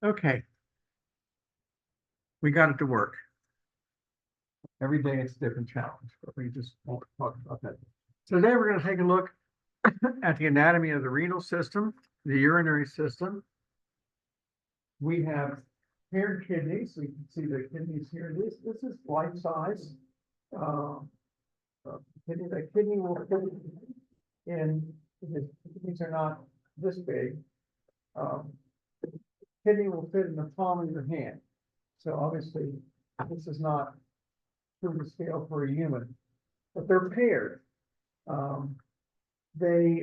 Okay, we got it to work. Every day it's a different challenge, but we just won't talk about that. So today we're going to take a look at the anatomy of the renal system, the urinary system. We have paired kidneys. So you can see the kidneys here. This is life size. Kidney, the kidney will fit in. The kidneys are not this big. Kidney will fit in the palm of your hand. So obviously, this is not true to scale for a human, but they're paired. They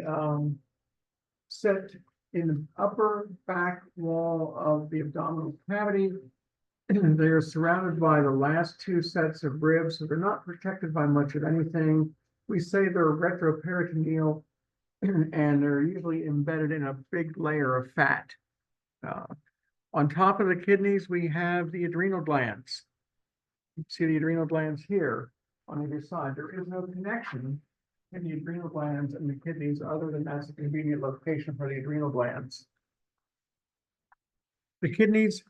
sit in the upper back wall of the abdominal cavity. They're surrounded by the last two sets of ribs, so they're not protected by much of anything. We say they're retroperitoneal, and they're usually embedded in a big layer of fat. On top of the kidneys, we have the adrenal glands. You can see the adrenal glands here on either side. There is no connection in the adrenal glands and the kidneys other than that's a convenient location for the adrenal glands. The kidneys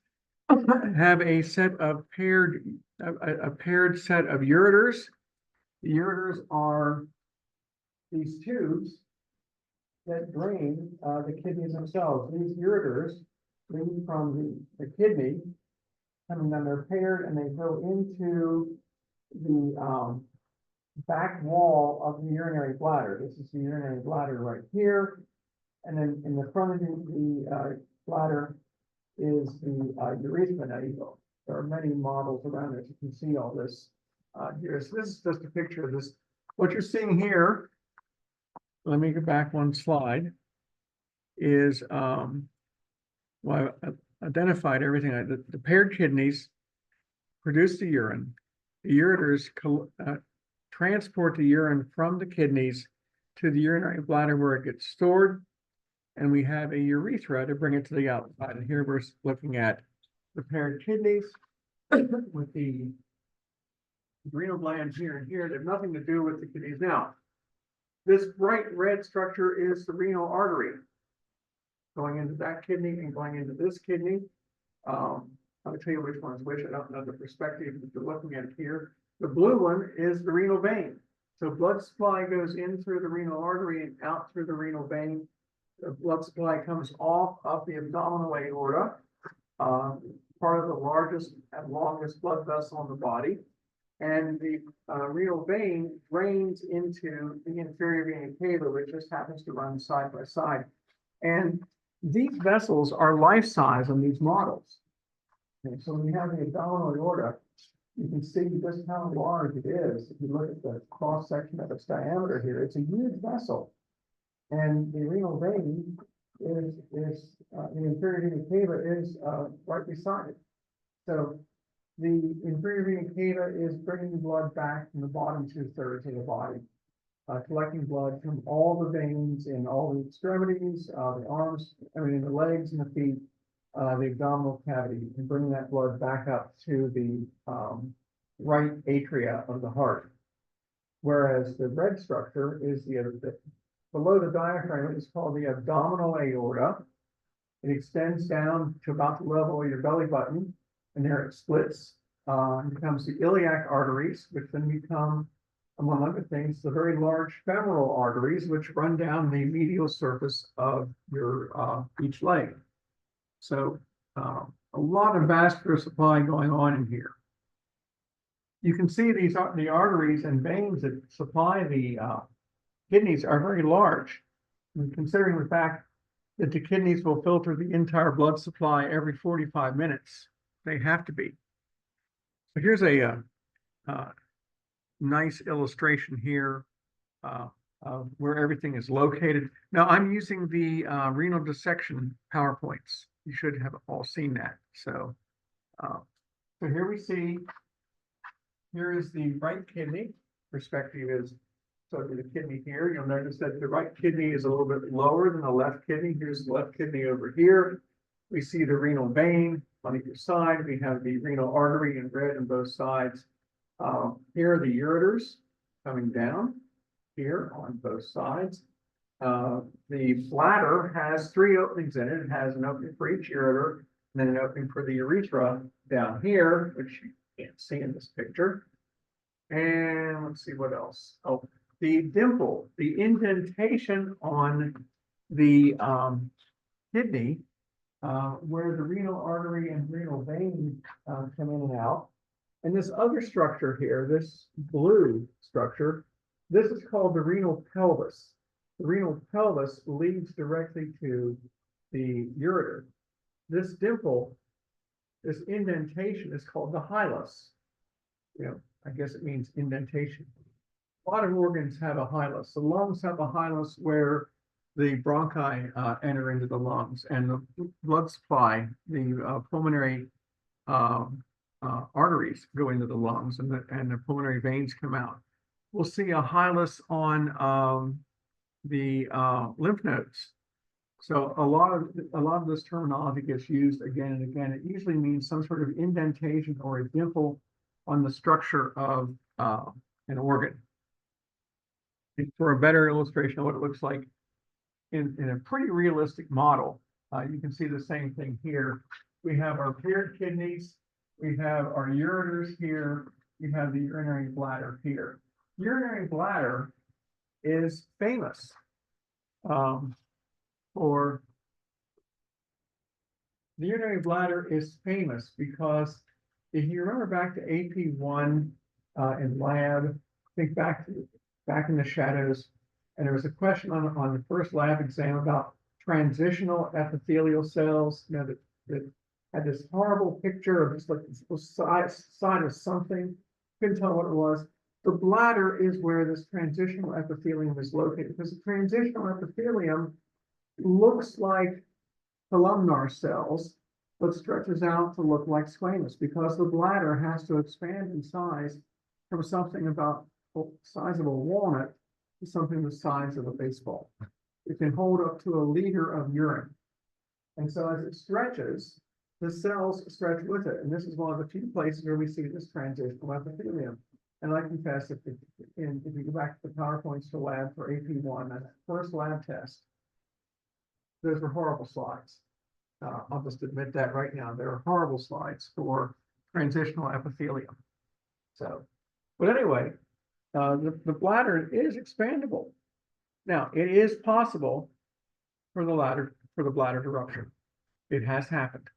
have a set of paired set of ureters. The ureters are these tubes that drain the kidneys themselves. These ureters lead from the kidney, and then they're paired and they go into the back wall of the urinary bladder. This is the urinary bladder right here. And then in the front of the bladder is the urethra. Now, there are many models around it. You can see all this here. So this is just a picture of this. What you're seeing here, let me go back one slide, is well, I've identified everything. The paired kidneys produce the urine. The ureters transport the urine from the kidneys to the urinary bladder where it gets stored. And we have a urethra to bring it to the outside. And here we're looking at the paired kidneys with the adrenal glands here and here. They have nothing to do with the kidneys. Now, this bright red structure is the renal artery going into that kidney and going into this kidney. I'll tell you which one's which. I don't know the perspective that you're looking at here. The blue one is the renal vein. So blood supply goes in through the renal artery and out through the renal vein. The blood supply comes off of the abdominal aorta, part of the largest and longest blood vessel in the body. And the renal vein drains into the inferior vena cava, which just happens to run side by side. And these vessels are life size on these models. Okay, so when you have the abdominal aorta, you can see just how large it is. If you look at the cross section of its diameter here, it's a huge vessel. And the renal vein is the inferior vena cava is right beside it. So the inferior vena cava is bringing blood back from the bottom 2/3 of the body, collecting blood from all the veins in all the extremities, the arms, in the legs and the feet, the abdominal cavity, and bringing that blood back up to the right atria of the heart. Whereas the red structure is below the diaphragm is called the abdominal aorta. It extends down to about the level of your belly button, and there it splits becomes the iliac arteries, which then become, among other things, the very large femoral arteries, which run down the medial surface of your each leg. So a lot of vascular supply going on in here. You can see these are the arteries and veins that supply the kidneys are very large. And considering the fact that the kidneys will filter the entire blood supply every 45 minutes, they have to be. So here's a nice illustration here of where everything is located. Now I'm using the renal dissection PowerPoints. You should have all seen that. So here we see, here is the right kidney. Perspective is so the kidney here. You'll notice that the right kidney is a little bit lower than the left kidney. Here's the left kidney over here. We see the renal vein on either side. We have the renal artery in red on both sides. Here are the ureters coming down here on both sides. The bladder has 3 openings in it. It has an opening for each ureter, and then an opening for the urethra down here, which you can't see in this picture. And let's see what else. Oh, the dimple, the indentation on the kidney, where the renal artery and renal vein come in and out. And this other structure here, this blue structure, this is called the renal pelvis. The renal pelvis leads directly to the ureter. This dimple, this indentation is called the hilus. You know, I guess it means indentation. A lot of organs have a hilus. The lungs have a hilus where the bronchi enter into the lungs, and the blood supply, the pulmonary arteries go into the lungs, and the pulmonary veins come out. We'll see a hilus on the lymph nodes. So a lot of this terminology gets used again and again. It usually means some sort of indentation or a dimple on the structure of an organ. For a better illustration of what it looks like in a pretty realistic model, you can see the same thing here. We have our paired kidneys, we have our ureters here, we have the urinary bladder here. Urinary bladder is famous for the urinary bladder is famous because if you remember back to AP1 in lab, think back in the shadows, and there was a question on the first lab exam about transitional epithelial cells, you know, that had this horrible picture of just like this side of something, couldn't tell what it was. The bladder is where this transitional epithelium is located, because the transitional epithelium looks like columnar cells, but stretches out to look like squamous, because the bladder has to expand in size from something about the size of a walnut to something the size of a baseball. It can hold up to a liter of urine. And so as it stretches, the cells stretch with it. And this is one of the few places where we see this transitional epithelium. And I confess, if you go back to the PowerPoints to lab for AP1, that first lab test, those were horrible slides. I'll just admit that right now. There are horrible slides for transitional epithelium. So, but anyway, the bladder is expandable. Now, it is possible for the bladder to rupture. It has happened,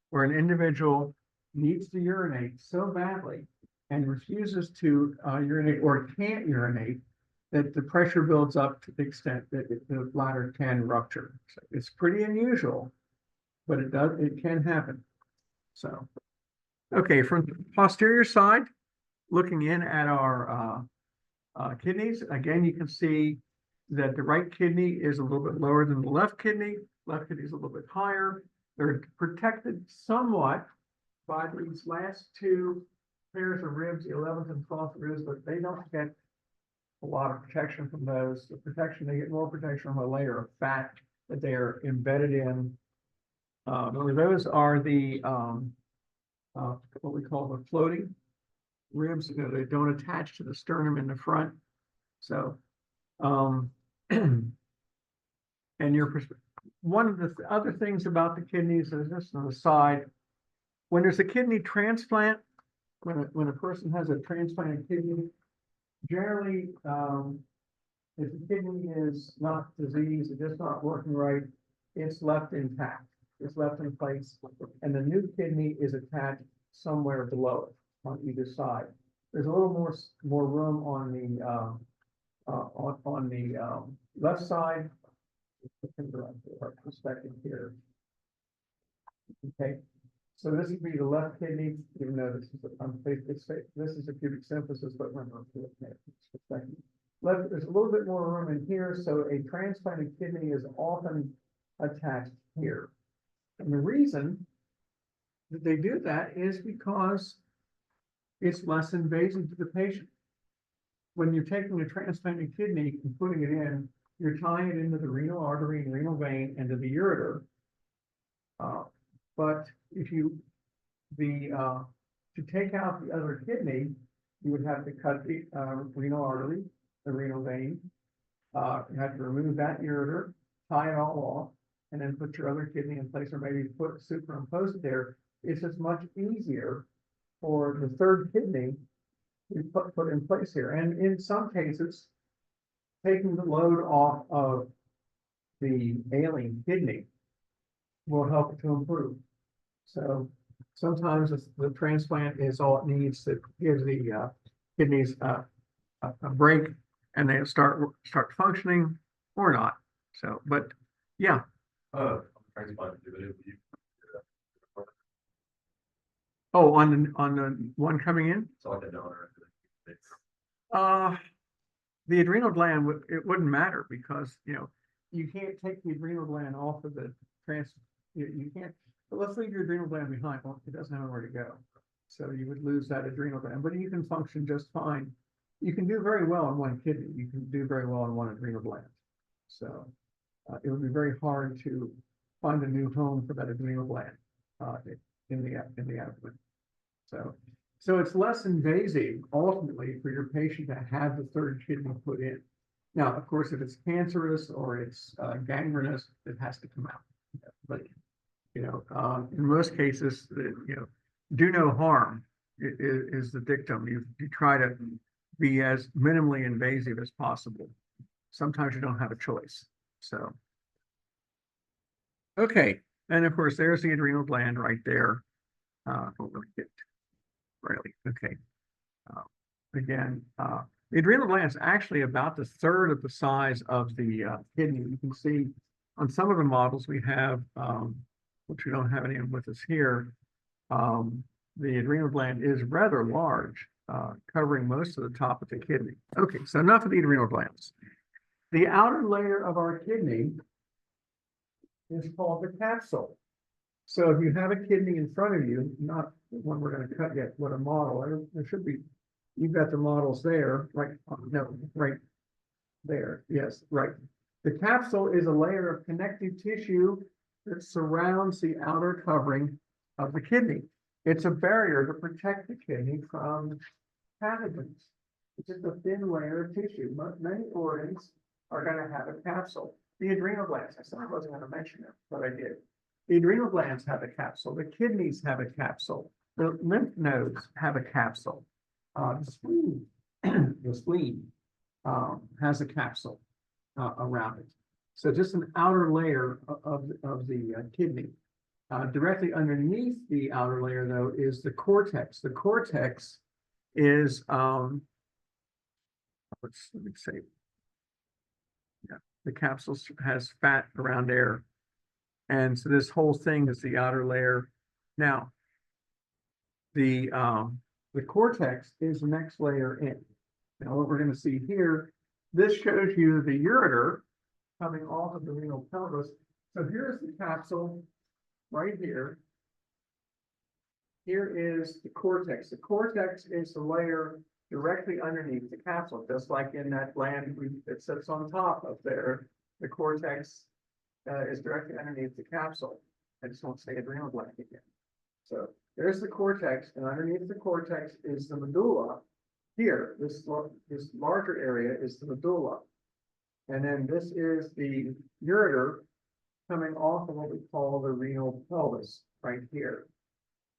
where an individual needs to urinate so badly and refuses to urinate or can't urinate, that the pressure builds up to the extent that the bladder can rupture. So it's pretty unusual, but it can happen. So, okay, from the posterior side, looking in at our kidneys, again, you can see that the right kidney is a little bit lower than the left kidney. Left kidney is a little bit higher. They're protected somewhat by these last 2 pairs of ribs, the 11th and 12th ribs, but they don't get a lot of protection from those. The protection, they get more protection from a layer of fat that they are embedded in. Those are the what we call the floating ribs. You know, they don't attach to the sternum in the front. So, and one of the other things about the kidneys is this on the side. When there's a kidney transplant, when a person has a transplanted kidney, generally, if the kidney is not diseased, it's just not working right, it's left intact, it's left in place, and the new kidney is attached somewhere below it on either side. There's a little more room on the left side. Perspective here. Okay, so this would be the left kidney, even though this is this is a cubic symphysis, but remember, there's a little bit more room in here, so a transplanted kidney is often attached here. And the reason that they do that is because it's less invasive to the patient. When you're taking a transplanted kidney and putting it in, you're tying it into the renal artery and renal vein and to the ureter. But if you to take out the other kidney, you would have to cut the renal artery, the renal vein. You have to remove that ureter, tie it all off, and then put your other kidney in place, or maybe superimpose it there. It's just much easier for the third kidney to put in place here. And in some cases, taking the load off of the ailing kidney will help it to improve. So sometimes the transplant is all it needs to give the kidneys a break, and they start functioning or not. So, but yeah. Transplant. Oh, on the one coming in. So like a donor. The adrenal gland it wouldn't matter, because you can't take the adrenal gland off of the you can't. But let's leave your adrenal gland behind. Well, it doesn't have anywhere to go, so you would lose that adrenal gland. But you can function just fine. You can do very well on one kidney. You can do very well on one adrenal gland. So it would be very hard to find a new home for that adrenal gland in the abdomen. So it's less invasive ultimately for your patient to have the third kidney put in. Now, of course, if it's cancerous or it's gangrenous, it has to come out. But in most cases, do no harm is the dictum. You try to be as minimally invasive as possible. Sometimes you don't have a choice. So, okay, and of course, there's the adrenal gland right there. Don't really get really okay. Again, the adrenal gland is actually about the third of the size of the kidney. You can see on some of the models we have, which we don't have any with us here, the adrenal gland is rather large, covering most of the top of the kidney. Okay, so enough of the adrenal glands. The outer layer of our kidney is called the capsule. So if you have a kidney in front of you, not the one we're going to cut yet, but a model, there should be, you've got the models there, right? No, right there. Yes, right. The capsule is a layer of connective tissue that surrounds the outer covering of the kidney. It's a barrier to protect the kidney from pathogens. It's just a thin layer of tissue. Many organs are going to have a capsule. The adrenal glands, I said I wasn't going to mention it, but I did. The adrenal glands have a capsule. The kidneys have a capsule. The lymph nodes have a capsule. The spleen has a capsule around it. So just an outer layer of the kidney. Directly underneath the outer layer, though, is the cortex. The cortex is, let me say, yeah, the capsule has fat around there. And so this whole thing is the outer layer. Now, the cortex is the next layer in. Now, what we're going to see here, this shows you the ureter coming off of the renal pelvis. So here's the capsule right here. Here is the cortex. The cortex is the layer directly underneath the capsule, just like in that gland that sits on top of there. The cortex is directly underneath the capsule. I just won't say adrenal gland again. So there's the cortex, and underneath the cortex is the medulla. Here, this larger area is the medulla. And then this is the ureter coming off of what we call the renal pelvis right here.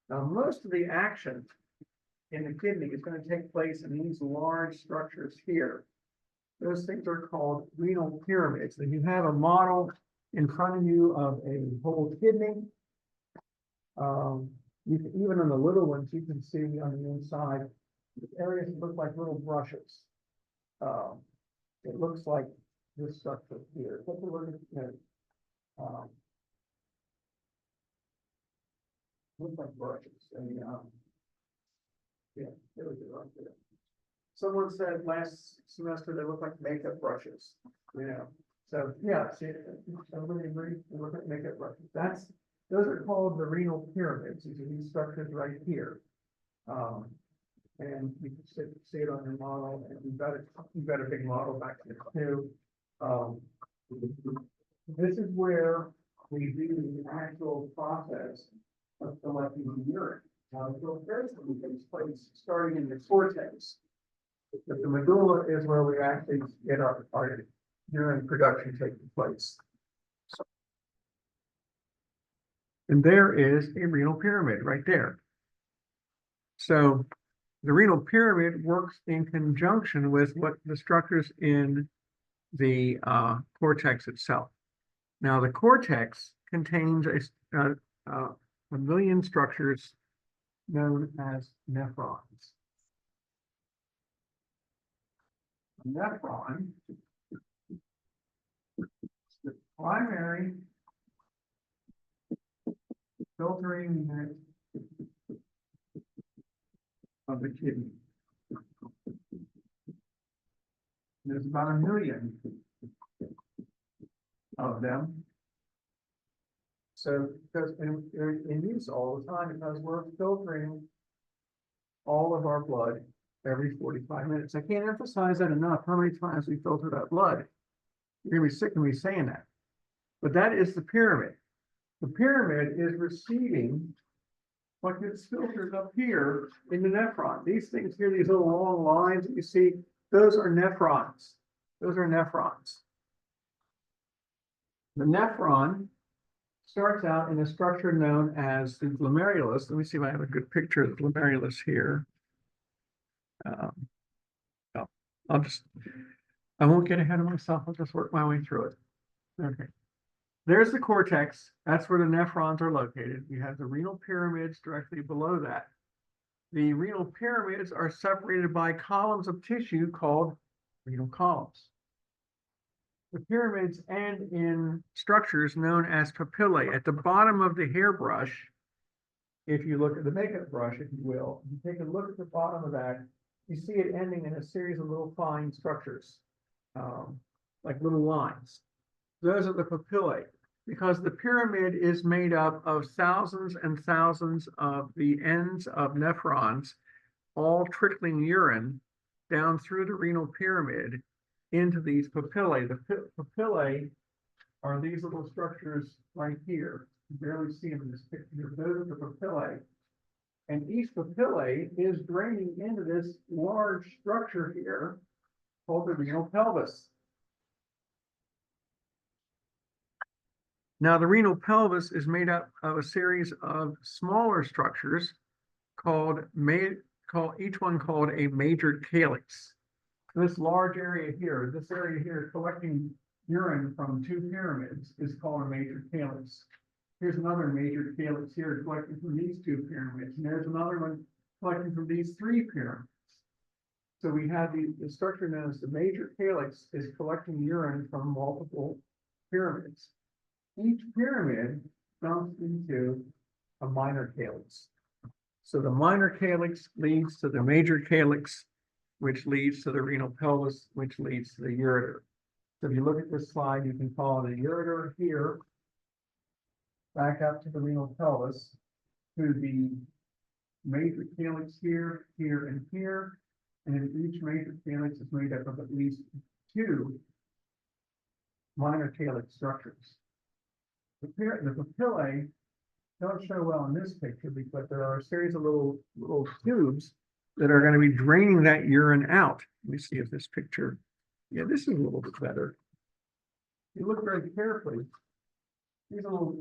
Now, most of the action in the kidney is going to take place in these large structures here. Those things are called renal pyramids. And you have a model in front of you of a whole kidney. Even on the little ones, you can see on the inside, areas that look like little brushes. It looks like this structure here. Take a look at it. Looks like brushes. And, yeah, there we go, right there. Someone said last semester they look like makeup brushes, you know. So, yeah, see, everybody agree? They look like makeup brushes. Those are called the renal pyramids. These are these structures right here. And you can see it on your model, and you've got a big model back there too. This is where we do the actual process of collecting the urine. Now, the filtration takes place starting in the cortex. But the medulla is where we actually get our urine production taking place. And there is a renal pyramid right there. So the renal pyramid works in conjunction with what the structures in the cortex itself. Now, the cortex contains a million structures known as nephrons. A nephron is the primary filtering unit of the kidney. There's about 1 million of them. So, because in use all the time, because we're filtering all of our blood every 45 minutes. I can't emphasize that enough, how many times we filter that blood. You're gonna be sick of me saying that. But that is the pyramid. The pyramid is receiving what gets filtered up here in the nephron. These things here, these little long lines that you see, those are nephrons. Those are nephrons. The nephron starts out in a structure known as the glomerulus. Let me see if I have a good picture of the glomerulus here. I won't get ahead of myself. I'll just work my way through it. Okay. There's the cortex. That's where the nephrons are located. You have the renal pyramids directly below that. The renal pyramids are separated by columns of tissue called renal columns. The pyramids end in structures known as papillae. At the bottom of the hairbrush, if you look at the makeup brush, if you will, you take a look at the bottom of that, you see it ending in a series of little fine structures, like little lines. Those are the papillae, because the pyramid is made up of thousands and thousands of the ends of nephrons, all trickling urine down through the renal pyramid into these papillae. The papillae are these little structures right here. You barely see them in this picture. Those are the papillae. And each papillae is draining into this large structure here called the renal pelvis. Now, the renal pelvis is made up of a series of smaller structures each one called a major calyx. This large area here, this area here collecting urine from 2 pyramids is called a major calyx. Here's another major calyx here collecting from these 2 pyramids, and there's another one collecting from these 3 pyramids. So we have the structure known as the major calyx is collecting urine from multiple pyramids. Each pyramid dumps into a minor calyx. So the minor calyx leads to the major calyx, which leads to the renal pelvis, which leads to the ureter. So if you look at this slide, you can follow the ureter here, back up to the renal pelvis, to the major calyx here, here, and here. And each major calyx is made up of at least 2 minor calyx structures. The papillae don't show well in this picture because there are a series of little tubes that are going to be draining that urine out. Let me see if this picture, yeah, this is a little bit better. You look very carefully. These little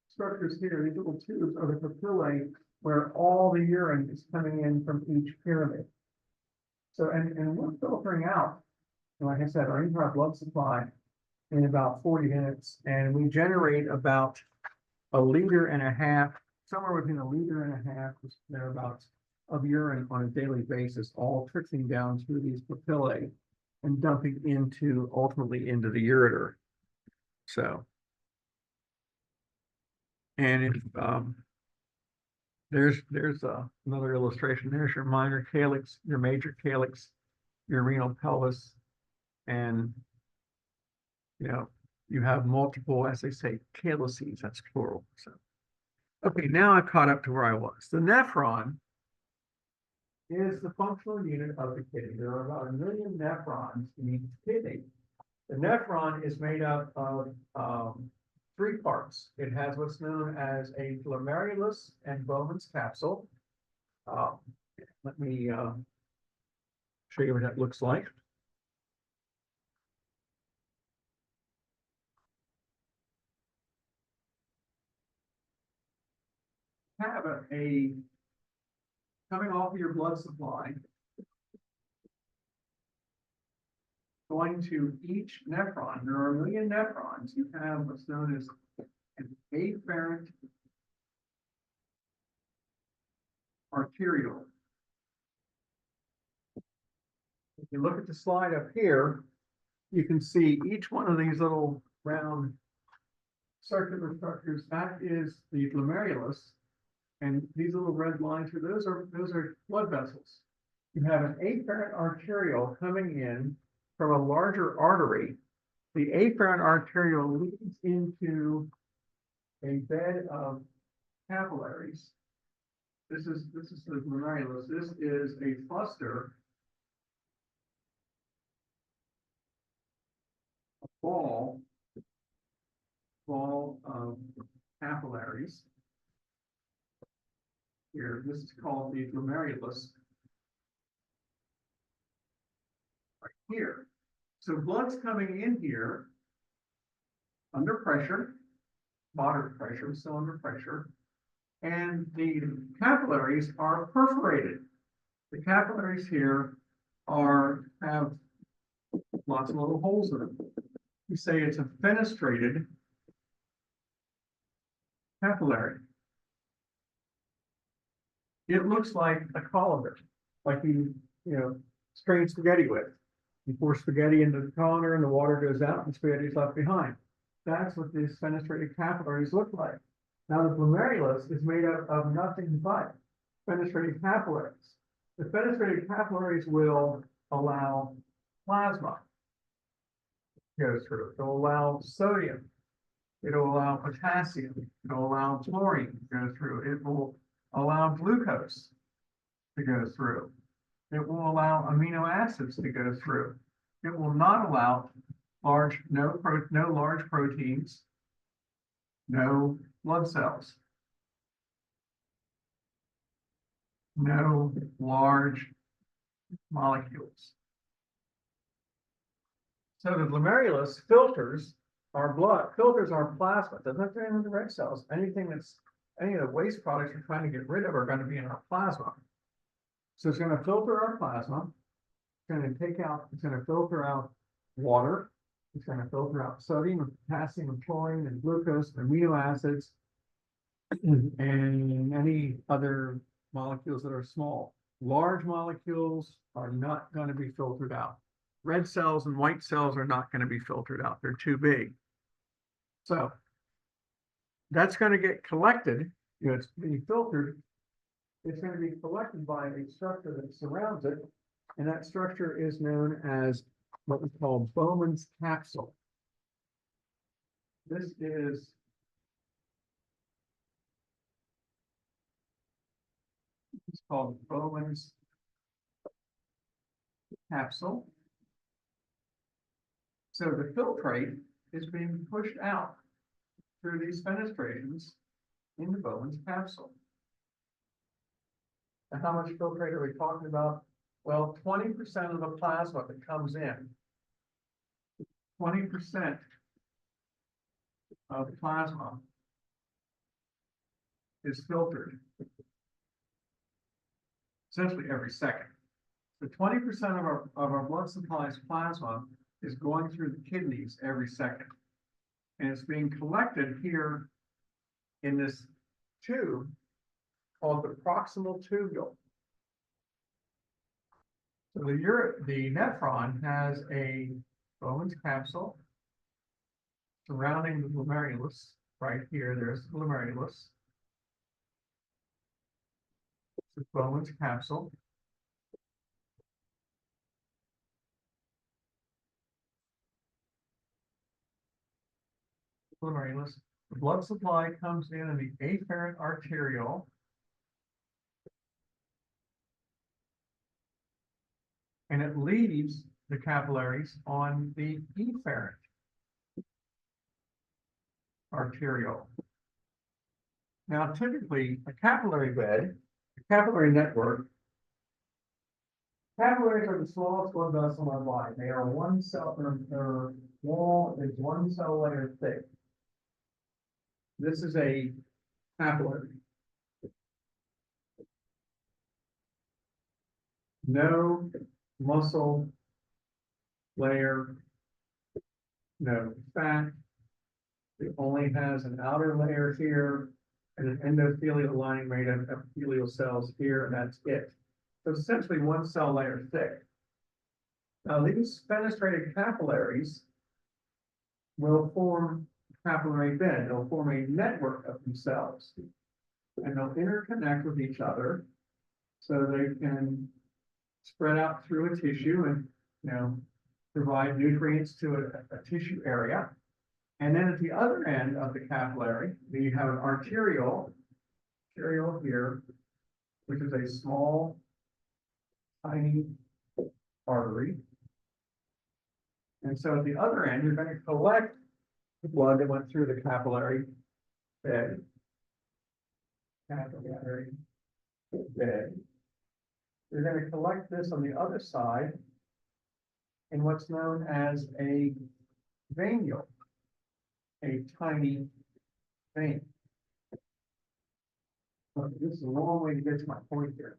structures here, these little tubes are the papillae where all the urine is coming in from each pyramid. So, and we're filtering out, like I said, our entire blood supply in about 40 minutes, and we generate about 1.5 liters, somewhere between 1.5 liters thereabouts of urine on a daily basis, all trickling down through these papillae and dumping ultimately into the ureter. So, and if there's another illustration. There's your minor calyx, your major calyx, your renal pelvis, and you have multiple, as they say, calyces. That's plural. So, okay, now I caught up to where I was. The nephron is the functional unit of the kidney. There are about 1 million nephrons in each kidney. The nephron is made up of 3 parts. It has what's known as a glomerulus and Bowman's capsule. Let me show you what that looks like. Have a coming off of your blood supply, going to each nephron. There are 1 million nephrons. You have what's known as an afferent arteriole. If you look at the slide up here, you can see each one of these little round circular structures. That is the glomerulus, and these little red lines here, those are blood vessels. You have an afferent arteriole coming in from a larger artery. The afferent arteriole leads into a bed of capillaries. This is the glomerulus. This is a cluster, a ball of capillaries. Here, this is called the glomerulus. Right here. So blood's coming in here under pressure, moderate pressure, still under pressure, and the capillaries are perforated. The capillaries here have lots of little holes in them. We say it's a fenestrated capillary. It looks like a colander, like you strain spaghetti with. You pour spaghetti into the colander and the water goes out and spaghetti is left behind. That's what these fenestrated capillaries look like. Now the glomerulus is made up of nothing but fenestrated capillaries. The fenestrated capillaries will allow plasma to go through. It will allow sodium. It will allow potassium. It will allow chlorine to go through. It will allow glucose to go through. It will allow amino acids to go through. It will not allow no large proteins, no blood cells, no large molecules. So the glomerulus filters our blood, filters our plasma. Doesn't have to enter the red cells. Any of the waste products we're trying to get rid of are going to be in our plasma. So it's going to filter our plasma. It's going to filter out water. It's going to filter out sodium and potassium and chlorine and glucose and amino acids and any other molecules that are small. Large molecules are not going to be filtered out. Red cells and white cells are not going to be filtered out. They're too big. So that's going to get collected. It's being filtered. It's going to be collected by a structure that surrounds it. And that structure is known as what we call Bowman's capsule. This is called Bowman's capsule. So the filtrate is being pushed out through these fenestrations into Bowman's capsule. And how much filtrate are we talking about? Well, 20% of the plasma that comes in, 20% of plasma is filtered essentially every second. So 20% of our blood supply's plasma is going through the kidneys every second. And it's being collected here in this tube called the proximal tubule. So the nephron has a Bowman's capsule surrounding the glomerulus. Right here, there's the glomerulus. The Bowman's capsule. Glomerulus. The blood supply comes in the afferent arteriole. And it leaves the capillaries on the efferent arteriole. Now, typically, a capillary bed, a capillary network, capillaries are the smallest blood vessel in our body. They are one cell, their wall is one cell layer thick. This is a capillary. No muscle layer, no fat. It only has an outer layer here and an endothelial lining made of epithelial cells here, and that's it. So it's essentially one cell layer thick. Now these fenestrated capillaries will form a capillary bed. They'll form a network of themselves, and they'll interconnect with each other so they can spread out through a tissue and, provide nutrients to a tissue area. And then at the other end of the capillary, you have an arteriole here, which is a small, tiny artery. And so at the other end, you're going to collect the blood that went through the capillary bed. Capillary bed. You're going to collect this on the other side in what's known as a venule, a tiny vein. This is a long way to get to my point here.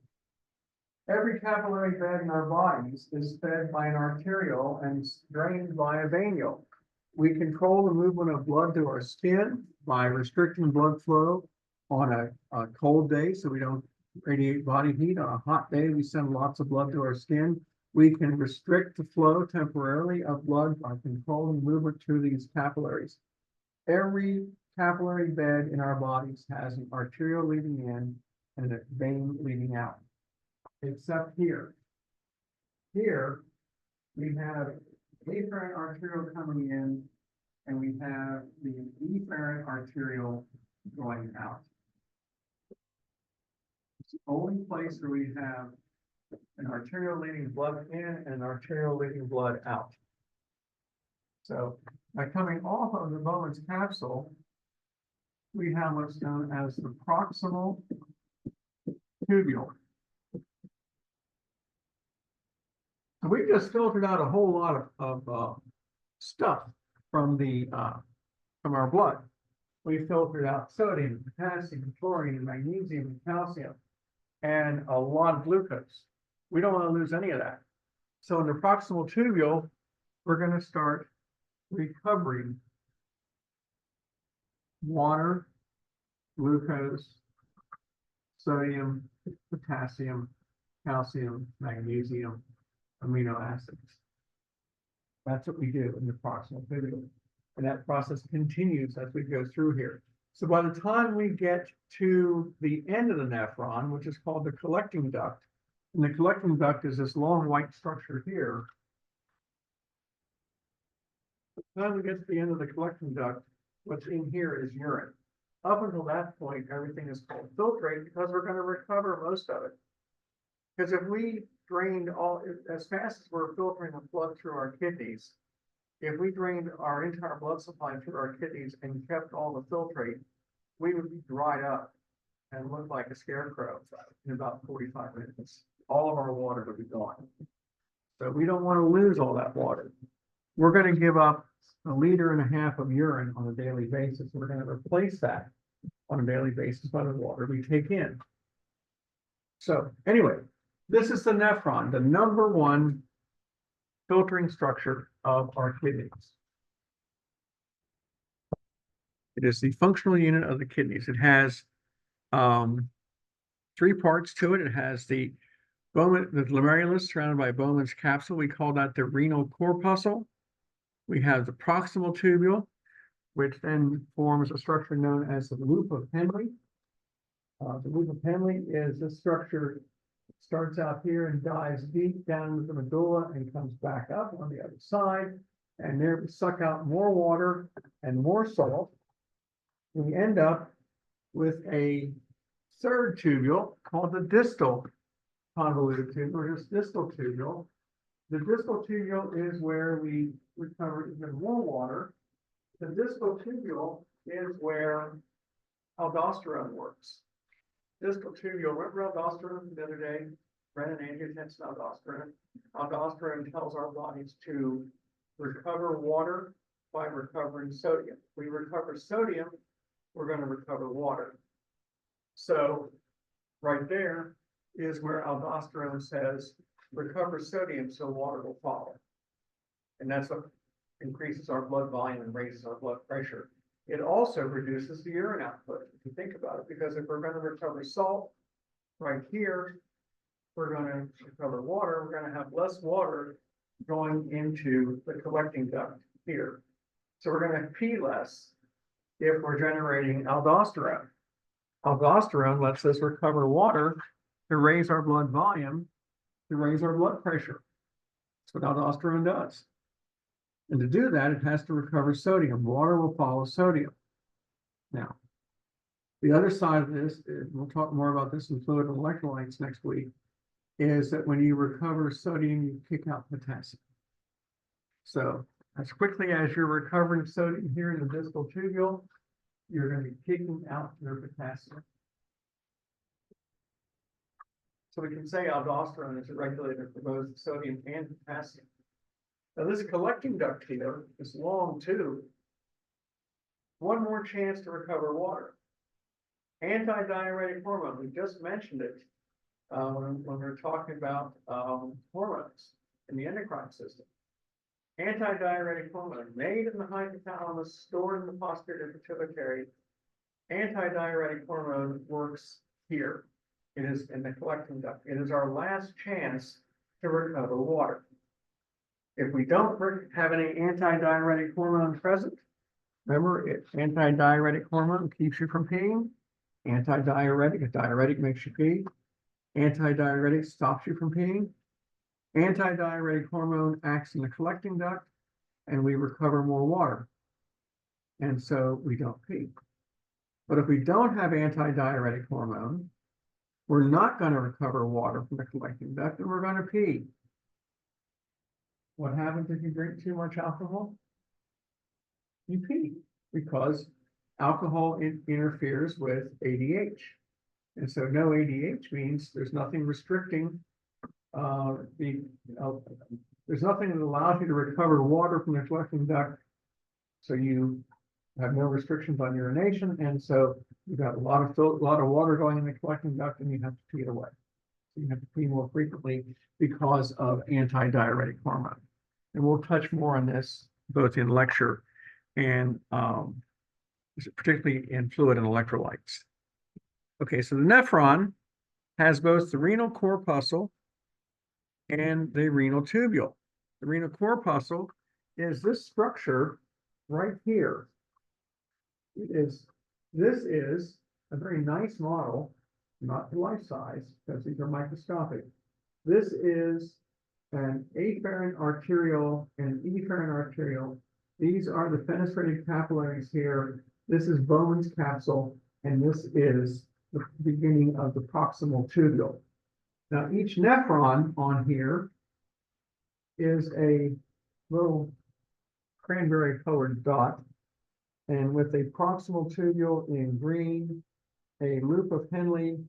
Every capillary bed in our bodies is fed by an arteriole and drained by a venule. We control the movement of blood to our skin by restricting blood flow on a cold day so we don't radiate body heat. On a hot day, we send lots of blood to our skin. We can restrict the flow temporarily of blood by controlling movement through these capillaries. Every capillary bed in our bodies has an arteriole leading in and a vein leading out, except here. Here, we have afferent arteriole coming in, and we have the efferent arteriole going out. It's the only place where we have an arteriole leading blood in and an arteriole leading blood out. So by coming off of the Bowman's capsule, we have what's known as the proximal tubule. So we just filtered out a whole lot of stuff from our blood. We filtered out sodium, potassium, chlorine, magnesium, and calcium, and a lot of glucose. We don't want to lose any of that. So in the proximal tubule, we're going to start recovering water, glucose, sodium, potassium, calcium, magnesium, amino acids. That's what we do in the proximal tubule. And that process continues as we go through here. So by the time we get to the end of the nephron, which is called the collecting duct, and the collecting duct is this long white structure here. By the time we get to the end of the collecting duct, what's in here is urine. Up until that point, everything is called filtrate because we're going to recover most of it. Because if we drained as fast as we're filtering the blood through our kidneys, if we drained our entire blood supply through our kidneys and kept all the filtrate, we would be dried up and look like a scarecrow in about 45 minutes. All of our water would be gone. So we don't want to lose all that water. We're going to give up 1.5 liters of urine on a daily basis. We're going to replace that on a daily basis by the water we take in. So anyway, This is the nephron, the number one filtering structure of our kidneys. It is the functional unit of the kidneys. It has three parts to it. It has the Bowman, the glomerulus surrounded by Bowman's capsule. We call that the renal corpuscle. We have the proximal tubule, which then forms a structure known as the loop of Henle. The loop of Henle is this structure starts out here and dives deep down into the medulla and comes back up on the other side. And there we suck out more water and more salt. We end up with a third tubule called the distal convoluted tubule, or just distal tubule. The distal tubule is where we recover even more water. The distal tubule is where aldosterone works. Distal tubule, remember aldosterone the other day? Renin-angiotensin aldosterone. Aldosterone tells our bodies to recover water by recovering sodium. We recover sodium, we're going to recover water. So right there is where aldosterone says recover sodium so water will follow. And that's what increases our blood volume and raises our blood pressure. It also reduces the urine output, if you think about it, because if we're going to recover salt right here, we're going to recover water, we're going to have less water going into the collecting duct here. So we're going to pee less if we're generating aldosterone. Aldosterone lets us recover water to raise our blood volume, to raise our blood pressure. That's what aldosterone does. And to do that, it has to recover sodium. Water will follow sodium. Now, the other side of this, we'll talk more about this in fluid and electrolytes next week, is that when you recover sodium, you kick out potassium. So as quickly as you're recovering sodium here in the distal tubule, you're going to be kicking out your potassium. So we can say aldosterone is a regulator for both sodium and potassium. Now this collecting duct here, this long tube, one more chance to recover water. Antidiuretic hormone, we just mentioned it when we were talking about hormones in the endocrine system. Antidiuretic hormone made in the hypothalamus, stored in the posterior pituitary. Antidiuretic hormone works here. It is in the collecting duct. It is our last chance to recover water. If we don't have any antidiuretic hormone present, remember, antidiuretic hormone keeps you from peeing. Antidiuretic, a diuretic makes you pee. Antidiuretic stops you from peeing. Antidiuretic hormone acts in the collecting duct, and we recover more water. And so we don't pee. But if we don't have antidiuretic hormone, we're not going to recover water from the collecting duct, and we're going to pee. What happens if you drink too much alcohol? You pee, because alcohol interferes with ADH. And so no ADH means there's nothing restricting there's nothing that allows you to recover water from the collecting duct. So you have no restrictions on urination, and so you've got a lot of water going in the collecting duct, and you have to pee it away. So you have to pee more frequently because of antidiuretic hormone. And we'll touch more on this both in lecture and particularly in fluid and electrolytes. Okay, so the nephron has both the renal corpuscle and the renal tubule. The renal corpuscle is this structure right here. This is a very nice model, not life size, because these are microscopic. This is an afferent arteriole and efferent arteriole. These are the fenestrated capillaries here. This is Bowman's capsule, and this is the beginning of the proximal tubule. Now, each nephron on here is a little cranberry colored dot, and with a proximal tubule in green, a loop of Henle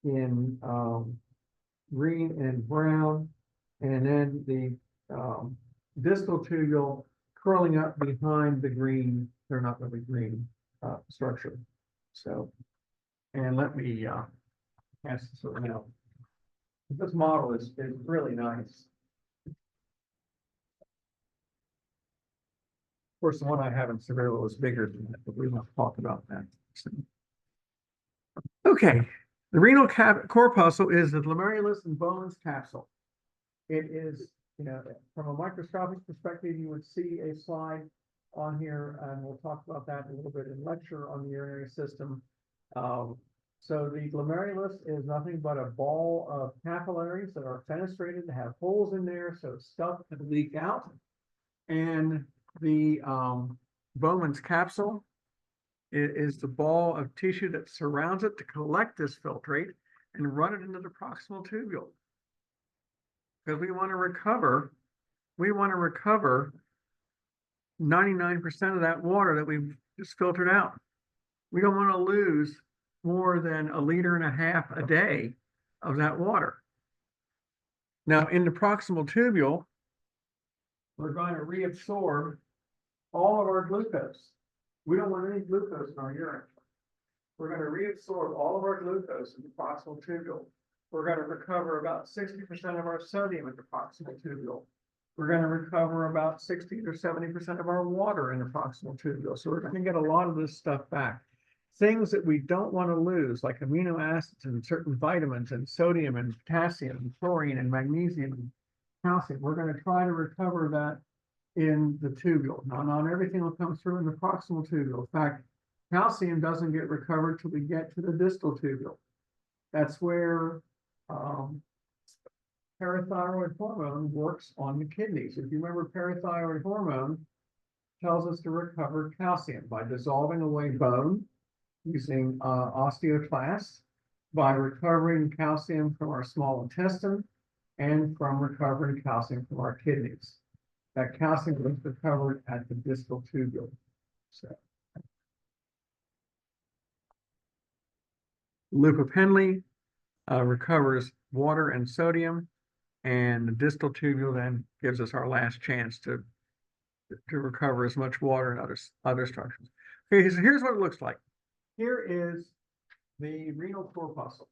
in green and brown, and then the distal tubule curling up behind the green, they're not really green structure. So, and let me pass this around. This model is really nice. Of course, the one I have in Seville is bigger than that, but we won't talk about that. Okay, the renal corpuscle is the glomerulus and Bowman's capsule. It is, from a microscopic perspective, you would see a slide on here, and we'll talk about that a little bit in lecture on the urinary system. So the glomerulus is nothing but a ball of capillaries that are fenestrated, to have holes in there so stuff can leak out. And the Bowman's capsule is the ball of tissue that surrounds it to collect this filtrate and run it into the proximal tubule. Because we want to recover 99% of that water that we've just filtered out. We don't want to lose more than 1.5 liters a day of that water. Now, in the proximal tubule, we're going to reabsorb all of our glucose. We don't want any glucose in our urine. We're going to reabsorb all of our glucose in the proximal tubule. We're going to recover about 60% of our sodium in the proximal tubule. We're going to recover about 60 or 70% of our water in the proximal tubule. So we're going to get a lot of this stuff back. Things that we don't want to lose, like amino acids and certain vitamins and sodium and potassium and chlorine and magnesium and calcium, we're going to try to recover that in the tubule. Now, not everything will come through in the proximal tubule. In fact, calcium doesn't get recovered till we get to the distal tubule. That's where parathyroid hormone works on the kidneys. If you remember, parathyroid hormone tells us to recover calcium by dissolving away bone using osteoclasts, by recovering calcium from our small intestine, and from recovering calcium from our kidneys. That calcium was recovered at the distal tubule. So, loop of Henle recovers water and sodium, and the distal tubule then gives us our last chance to recover as much water and other structures. Okay, so here's what it looks like. Here is the renal corpuscle.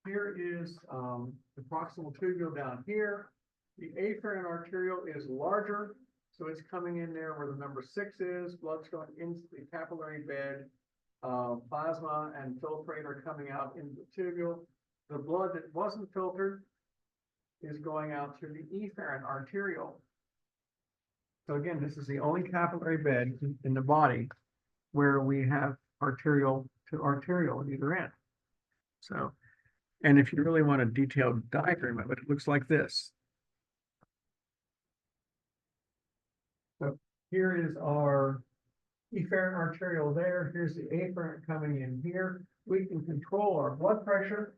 Here is the proximal tubule down here. The afferent arteriole is larger, so it's coming in there where the number 6 is. Blood's going into the capillary bed. Plasma and filtrate are coming out into the tubule. The blood that wasn't filtered is going out through the efferent arteriole. So again, this is the only capillary bed in the body where we have arterial to arterial at either end. So, and if you really want a detailed diagram of it, it looks like this. So here is our efferent arteriole there. Here's the afferent coming in here. We can control our blood pressure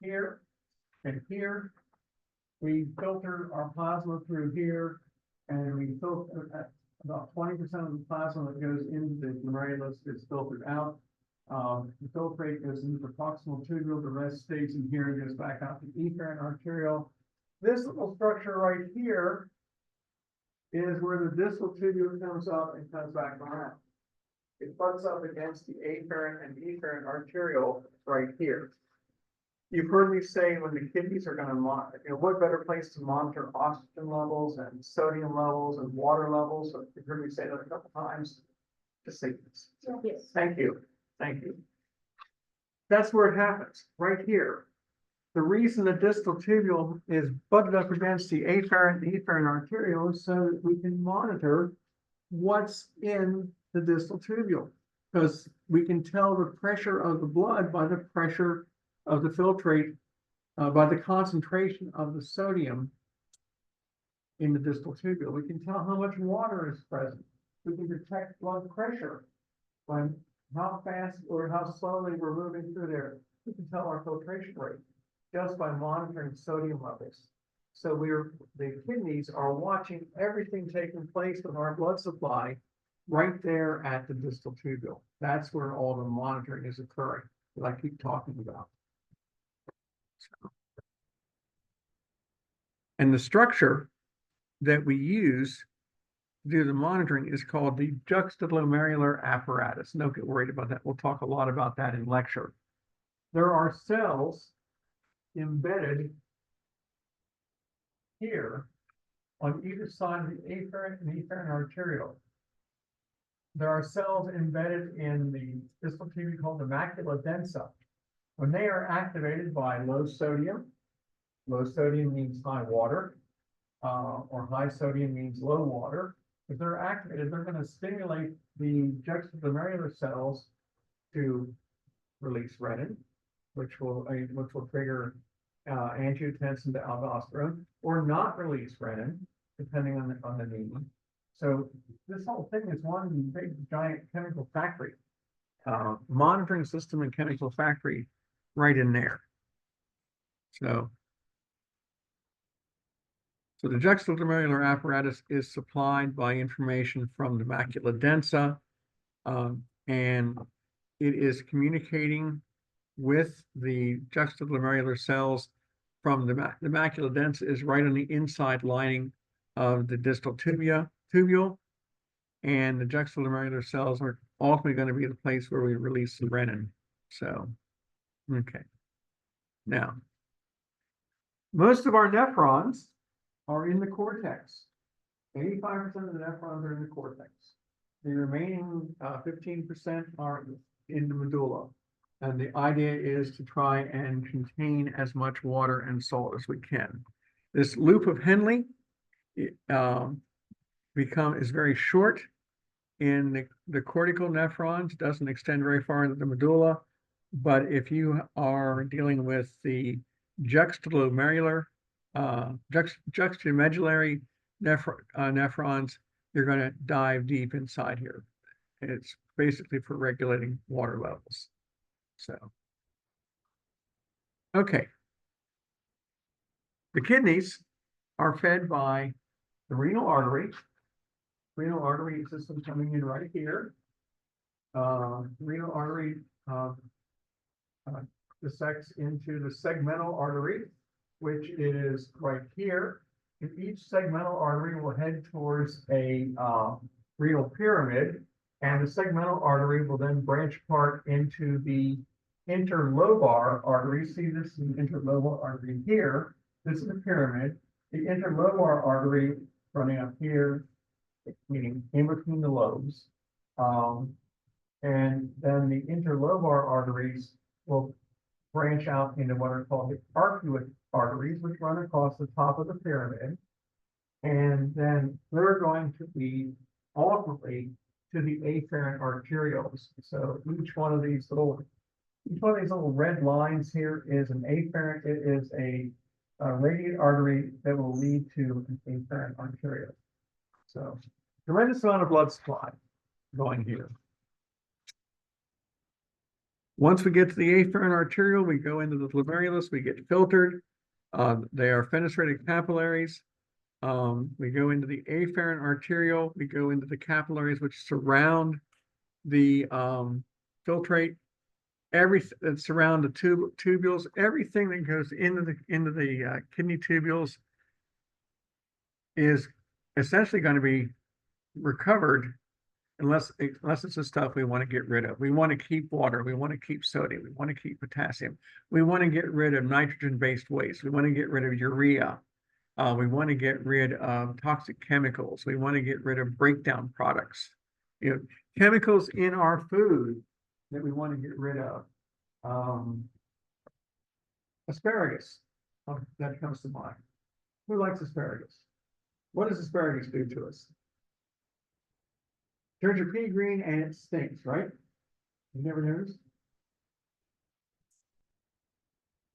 here and here. We filter our plasma through here, and we filter about 20% of the plasma that goes into the glomerulus is filtered out. The filtrate goes into the proximal tubule, the rest stays in here and goes back out to the efferent arteriole. This little structure right here is where the distal tubule comes up and comes back around. It butts up against the afferent and efferent arteriole right here. You've heard me say when the kidneys are going to monitor, what better place to monitor oxygen levels and sodium levels and water levels? So you've heard me say that a couple times. Just say this. Yes. Thank you. Thank you. That's where it happens, right here. The reason the distal tubule is butted up against the afferent and efferent arteriole is so that we can monitor what's in the distal tubule, because we can tell the pressure of the blood by the pressure of the filtrate, by the concentration of the sodium in the distal tubule. We can tell how much water is present. We can detect blood pressure by how fast or how slowly we're moving through there. We can tell our filtration rate just by monitoring sodium levels. So the kidneys are watching everything taking place with our blood supply right there at the distal tubule. That's where all the monitoring is occurring that I keep talking about. And the structure that we use to do the monitoring is called the juxtaglomerular apparatus. Don't get worried about that. We'll talk a lot about that in lecture. There are cells embedded here on either side of the afferent and efferent arteriole. There are cells embedded in the distal tubule called the macula densa. When they are activated by low sodium means high water, or high sodium means low water. If they're activated, they're going to stimulate the juxtaglomerular cells to release renin, which will trigger angiotensin to aldosterone, or not release renin, depending on the need. So this whole thing is one big giant chemical factory, monitoring system and chemical factory right in there. So the juxtaglomerular apparatus is supplied by information from the macula densa, and it is communicating with the juxtaglomerular cells from the macula densa is right on the inside lining of the distal tubule, and the juxtaglomerular cells are ultimately going to be the place where we release the renin. So, okay. Now, most of our nephrons are in the cortex. 85% of the nephrons are in the cortex. The remaining 15% are in the medulla. And the idea is to try and contain as much water and salt as we can. This loop of Henle is very short in the cortical nephrons, doesn't extend very far into the medulla. But if you are dealing with the juxtaglomerular, juxtamedullary nephrons, you're going to dive deep inside here. It's basically for regulating water levels. So, okay. The kidneys are fed by the renal artery system coming in right here. Renal artery dissects into the segmental artery, which is right here. And each segmental artery will head towards a renal pyramid, and the segmental artery will then branch apart into the interlobar artery. See, this is an interlobar artery here. This is the pyramid. The interlobar artery running up here, meaning in between the lobes. And then the interlobar arteries will branch out into what are called the arcuate arteries, which run across the top of the pyramid. And then they're going to be ultimately to the afferent arterioles. So each one of these little red lines here is an afferent. It is a radiate artery that will lead to an afferent arteriole. So tremendous amount of blood supply going here. Once we get to the afferent arteriole, we go into the glomerulus, we get filtered. They are fenestrated capillaries. We go into the afferent arteriole, we go into the capillaries which surround the filtrate, everything that surround the tubules, everything that goes into the kidney tubules is essentially going to be recovered unless it's the stuff we want to get rid of. We want to keep water, we want to keep sodium, we want to keep potassium, we want to get rid of nitrogen-based waste, we want to get rid of urea, we want to get rid of toxic chemicals, we want to get rid of breakdown products, chemicals in our food that we want to get rid of. Asparagus, that comes to mind. Who likes asparagus? What does asparagus do to us? Turns your pea green and it stinks, right? You never noticed?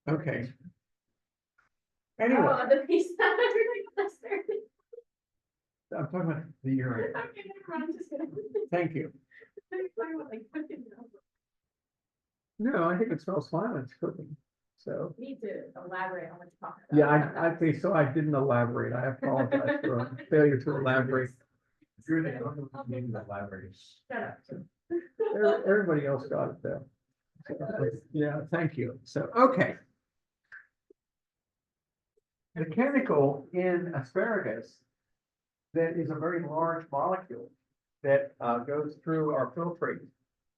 Okay. Anyway. Oh, the piece that I'm talking about the urine. Okay, I'm just gonna. Thank you. No, I think it smells fine when it's cooking. So. Need to elaborate on what you're talking about. Yeah, I think so. I didn't elaborate. I apologize for a failure to elaborate. You're the name that elaborates. Shut up. Everybody else got it though. Yeah, thank you. So, okay. The chemical in asparagus that is a very large molecule that goes through our filtrate,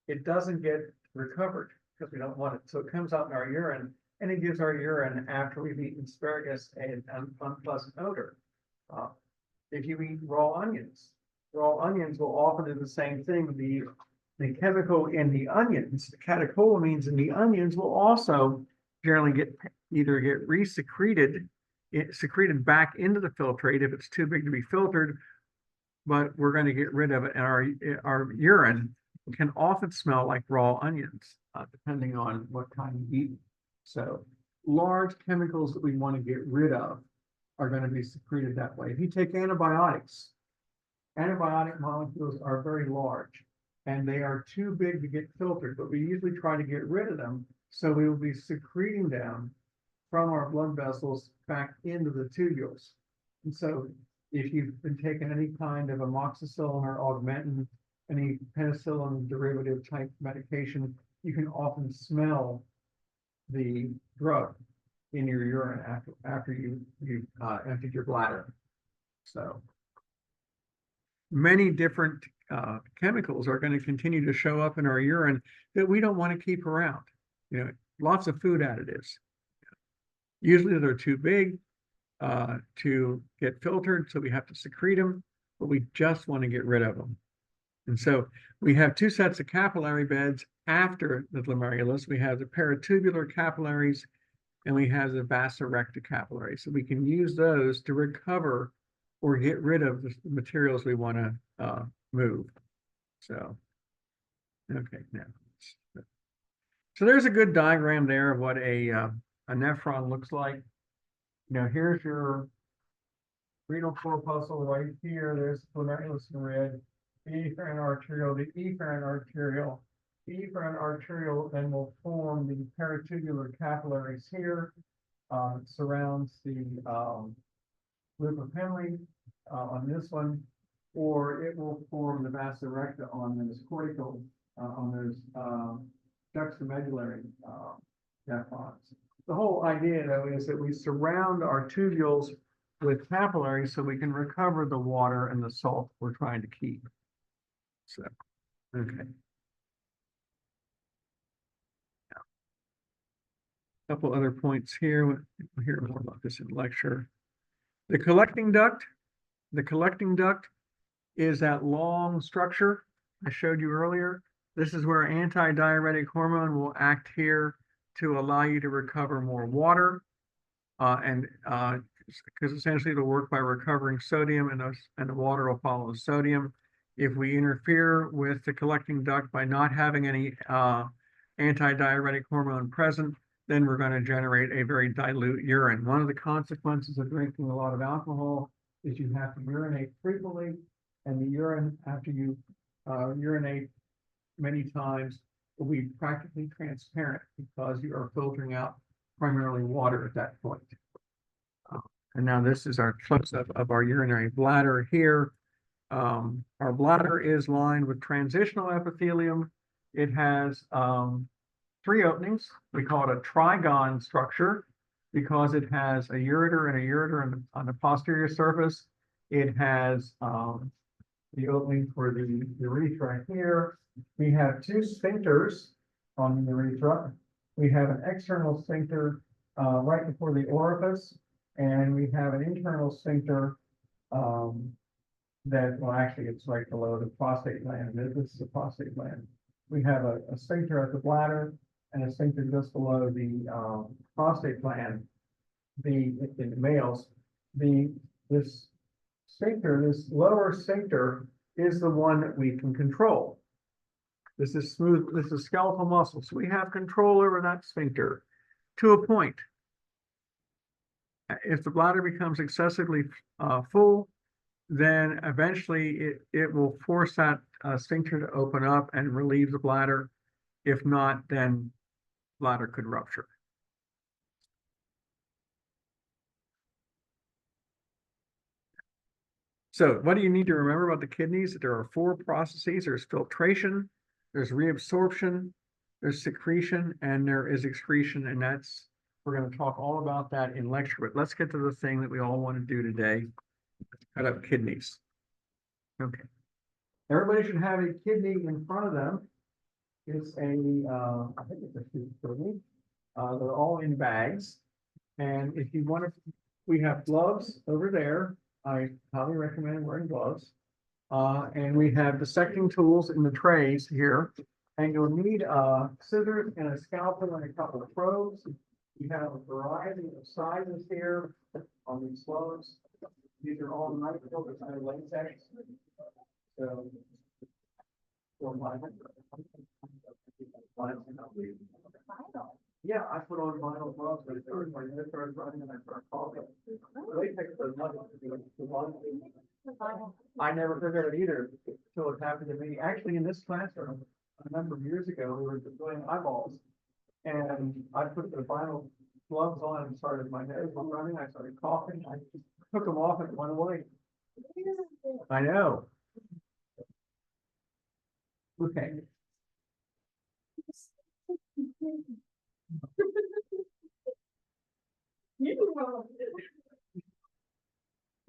it doesn't get recovered because we don't want it. So it comes out in our urine and it gives our urine after we've eaten asparagus an unpleasant odor. If you eat raw onions will often do the same thing. The chemical in the onions, the catecholamines in the onions will also generally either get secreted back into the filtrate if it's too big to be filtered, but we're going to get rid of it. And our urine can often smell like raw onions, depending on what kind you eat. So large chemicals that we want to get rid of are going to be secreted that way. If you take antibiotics, antibiotic molecules are very large and they are too big to get filtered, but we usually try to get rid of them. So we will be secreting them from our blood vessels back into the tubules. And so if you've been taking any kind of amoxicillin or augmentin, any penicillin derivative type medication, you can often smell the drug in your urine after you emptied your bladder. So many different chemicals are going to continue to show up in our urine that we don't want to keep around. Lots of food additives. Usually they're too big to get filtered, so we have to secrete them, but we just want to get rid of them. And so we have two sets of capillary beds after the glomerulus. We have the peritubular capillaries and we have the vasa recta capillaries. So we can use those to recover or get rid of the materials we want to move. So, okay, now. So there's a good diagram there of what a nephron looks like. Here's your renal corpuscle right here. There's glomerulus in red, the efferent arteriole, the efferent arteriole. The efferent arteriole then will form the peritubular capillaries here. Surrounds the loop of Henle on this one, or it will form the vasa recta on those cortical, on those juxtamedullary nephrons. The whole idea, though, is that we surround our tubules with capillaries so we can recover the water and the salt we're trying to keep. So, okay. A couple other points here. We'll hear more about this in lecture. The collecting duct is that long structure I showed you earlier. This is where anti-diuretic hormone will act here to allow you to recover more water, because essentially it'll work by recovering sodium, and the water will follow the sodium. If we interfere with the collecting duct by not having any anti-diuretic hormone present, then we're going to generate a very dilute urine. One of the consequences of drinking a lot of alcohol is you have to urinate frequently, and the urine after you urinate many times will be practically transparent because you are filtering out primarily water at that point. And now this is our close-up of our urinary bladder here. Our bladder is lined with transitional epithelium. It has 3 openings. We call it a trigon structure because it has a ureter and a ureter on the posterior surface. It has the opening for the urethra here. We have 2 sphincters on the urethra. We have an external sphincter right before the orifice, and we have an internal sphincter actually it's right below the prostate gland. This is the prostate gland. We have a sphincter at the bladder and a sphincter just below the prostate gland. In the males, this sphincter, this lower sphincter, is the one that we can control. This is smooth. This is skeletal muscle, so we have control over that sphincter to a point. If the bladder becomes excessively full, then eventually it will force that sphincter to open up and relieve the bladder. If not, then bladder could rupture. So what do you need to remember about the kidneys? There are 4 processes. There's filtration, there's reabsorption, there's secretion, and there is excretion. And we're going to talk all about that in lecture. But let's get to the thing that we all want to do today. Cut up kidneys. Okay. Everybody should have a kidney in front of them. It's I think it's a kidney. They're all in bags. And if you want to, we have gloves over there. I highly recommend wearing gloves. And we have dissecting tools in the trays here. And you'll need, scissors and a scalpel and a couple of probes. You have a variety of sizes here on these gloves. These are all micro, it's no latex. So. Yeah, I put on vinyl gloves, but it started running and I started coughing. Latex does nothing to me. I never figured it either until it happened to me. Actually, in this classroom, a number of years ago, we were doing eyeballs. And I put the vinyl gloves on and started, my nose was running, I started coughing, I just took them off and it went away. I know. Okay. You do well.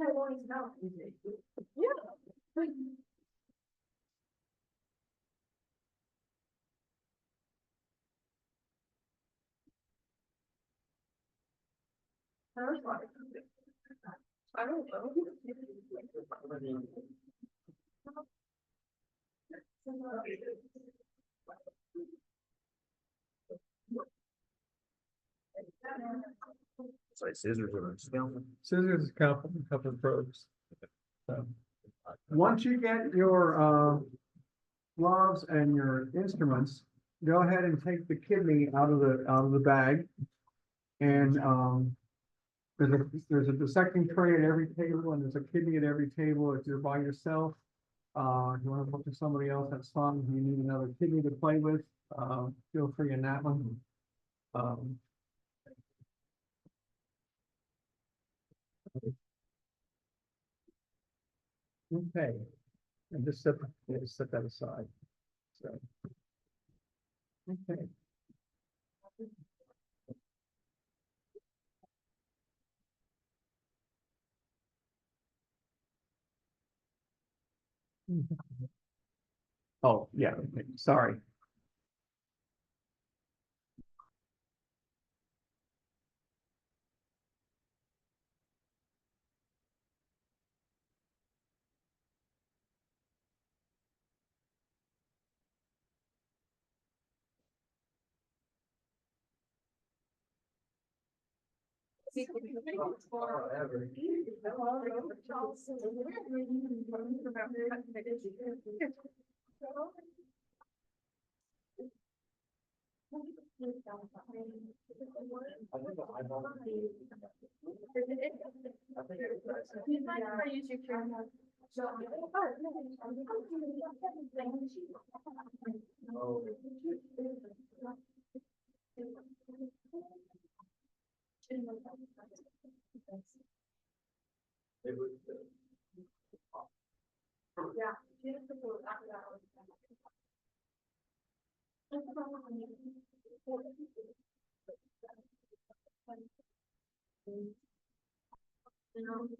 I want to know. Yeah. I don't know. It's like scissors or a scalpel. Scissors, a couple of probes. So, once you get your, gloves and your instruments, go ahead and take the kidney out of the bag. And, there's a dissecting tray at every table and there's a kidney at every table. If you're by yourself, if you want to look to somebody else, that's fine. If you need another kidney to play with, feel free in that one. Okay, and just set that aside. So, okay. Oh, yeah, okay, sorry.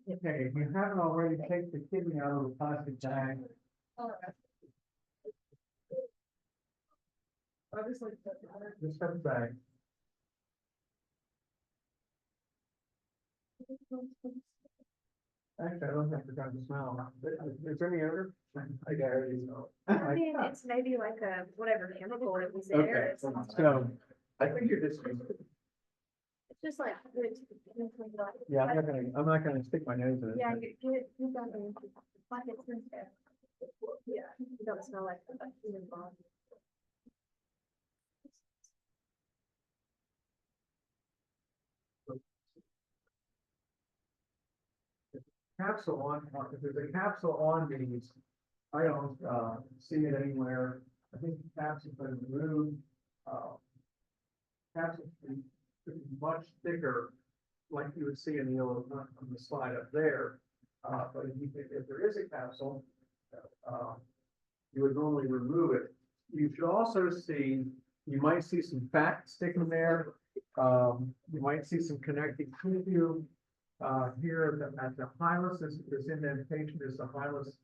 Okay, if you haven't already, take the kidney out of the plastic bag. Just set it back. Actually, I don't think we're going to smell. Is there any odor? I got already smell. I mean, it's maybe like a, whatever chemical it was Okay, there. It's so I think you're just. just like. Yeah, I'm not gonna stick my nose in it. Yeah, you got it. Like it's in there. Yeah, you don't smell like a human body. Capsule on, if there's a capsule on these, I don't, see it anywhere. I think the capsule's been removed. Capsules should be much thicker, like you would see in the yellow, on the slide up there. But if there is a capsule, you would normally remove it. You should also see, you might see some fat sticking there. You might see some connecting tissue. Here at the hilus, this indentation is the hilus.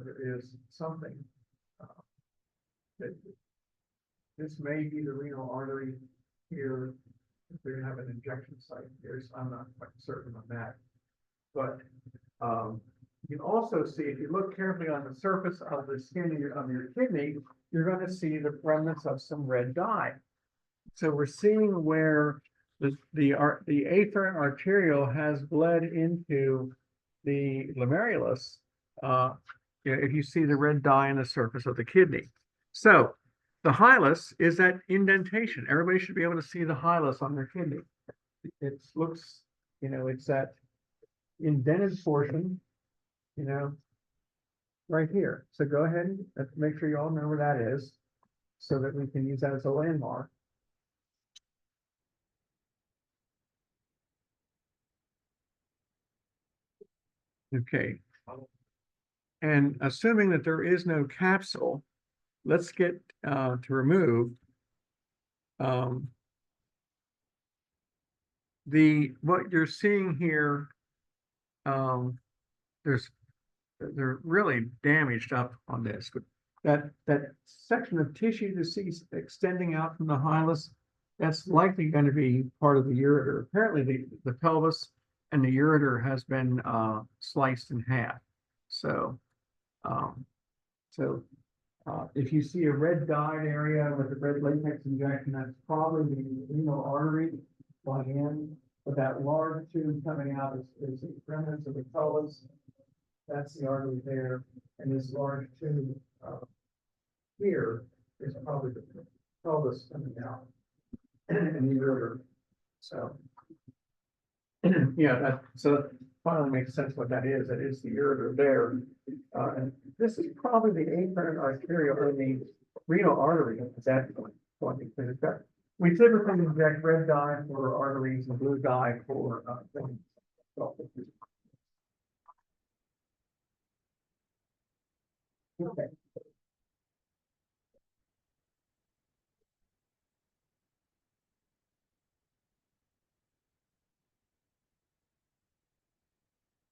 There is something. That this may be the renal artery. here, if they have an injection site, I'm not quite certain on that. But, you can also see, if you look carefully on the surface of the skin of your kidney, you're gonna see the remnants of some red dye. So we're seeing where the afferent arteriole has bled into the glomerulus. If you see the red dye in the surface of the kidney. So the hilus is that indentation. Everybody should be able to see the hilus on their kidney. It looks, it's that indented portion, right here. So go ahead and make sure you all know where that is so that we can use that as a landmark. Okay. And assuming that there is no capsule, let's get to remove what you're seeing here. They're really damaged up on this, but that section of tissue you see extending out from the hilus, that's likely going to be part of the ureter. Apparently the pelvis and the ureter has been sliced in half. So if you see a red dyed area with a red latex injection, that's probably the renal artery going in. But that large tube coming out is the remnants of the pelvis. That's the artery there, and this large tube here is probably the pelvis coming out and the ureter. So yeah, so that finally makes sense what that is. That is the ureter there, and this is probably the afferent arteriole or the renal artery at that point. We typically inject red dye for arteries and blue dye for things. Okay.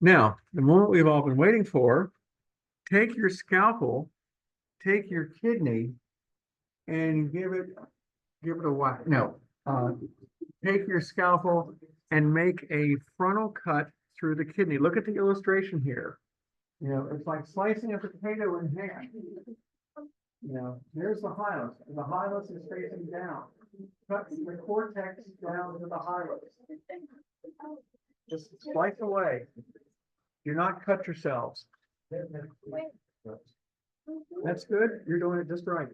Now, the moment we've all been waiting for, take your scalpel, take your kidney, and give it a whack. No, take your scalpel and make a frontal cut through the kidney. Look at the illustration here. It's like slicing a potato in half. There's the hilus, and the hilus is facing down. Cut the cortex down to the hilus. Just slice away. Do not cut yourselves. That's good. You're doing it just right.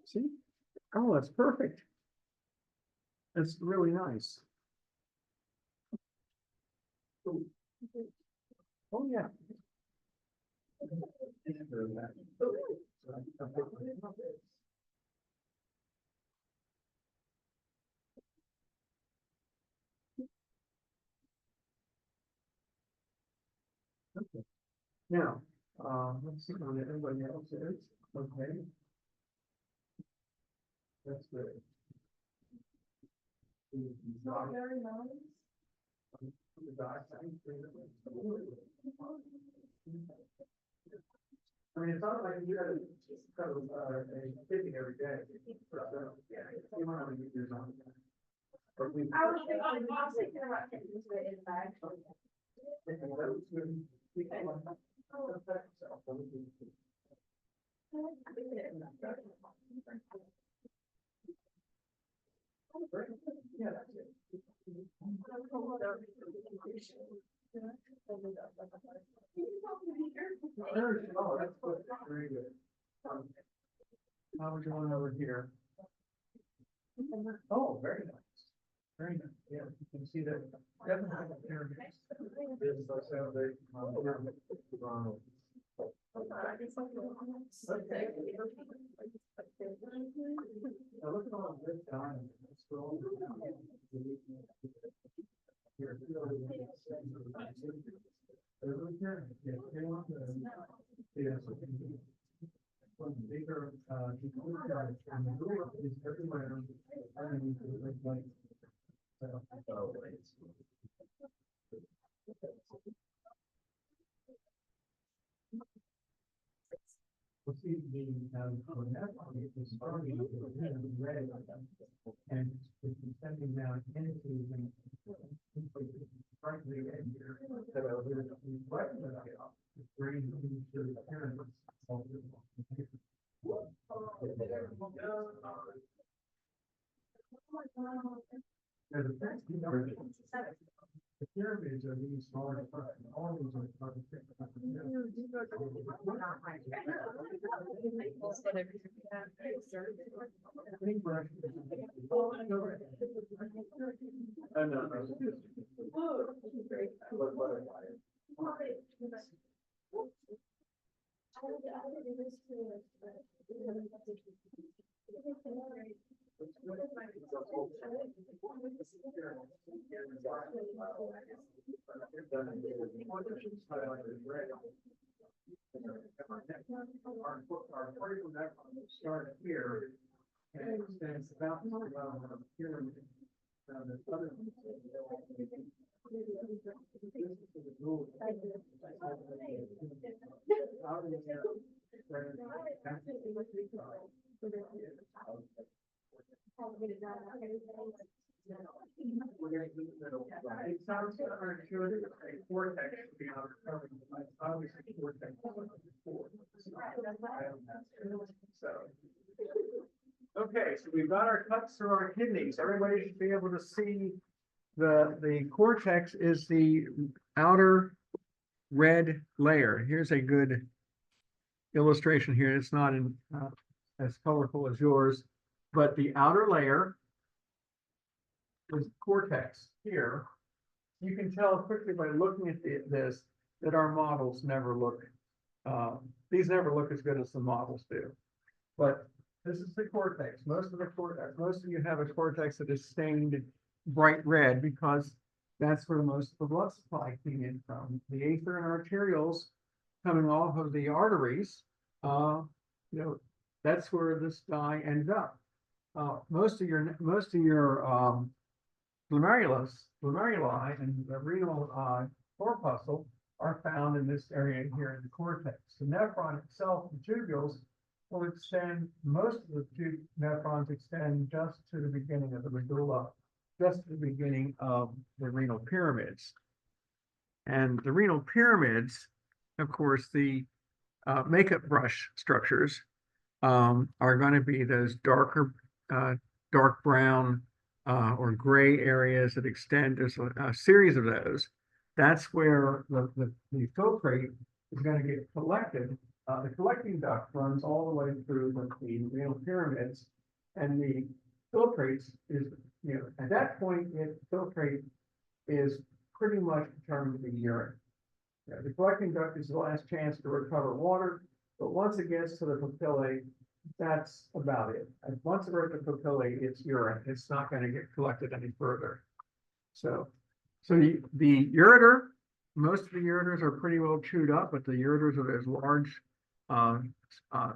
See? Oh, that's perfect. That's really nice. Oh, yeah. Okay. Now, let's see what everybody else is. Okay. That's good. Not very nice. I mean, it's not like you have cut a kidney every day. You want to get yours on. I was thinking about getting into it in bag. Yeah, that's it. Oh, that's good. Very good. How are we going over here? Oh, very nice. Very nice. Yeah, you can see that. Definitely. Now look at all this time. Scroll. Here. One bigger, is everywhere underneath the red light. And it's sending down into the frankly, and here, that are right in the bring into the parents. The pyramids are these smaller, all these are. Our vertical nephron start here and extends about around the pyramid. The other it sounds counterintuitive, a vortex should be uncovered, but obviously vortex. So. Okay, so we've got our cuts through our kidneys. Everybody should be able to see the cortex is the outer red layer. Here's a good illustration here. It's not as colorful as yours, but the outer layer is cortex here. You can tell quickly by looking at this that our models never look, these never look as good as the models do. But this is the cortex. Most of you have a cortex that is stained bright red because that's where most of the blood supply came in from. The afferent arterioles coming off of the arteries, that's where this dye ended up. Most of your glomeruli and the renal corpuscle are found in this area here in the cortex. The nephron itself, the tubules, will extend, most of the two nephrons extend just to the beginning of the medulla, just to the beginning of the renal pyramids. And the renal pyramids, of course, the makeup brush structures are going to be those dark brown or gray areas that extend. There's a series of those. That's where the filtrate is going to get collected. The collecting duct runs all the way through the renal pyramids, and the filtrates is, at that point, filtrate is pretty much determined to be urine. The collecting duct is the last chance to recover water, but once it gets to the papillae, that's about it. And once it reaches the papillae, it's urine. It's not going to get collected any further. So the ureter, most of the ureters are pretty well chewed up, but the ureters are those large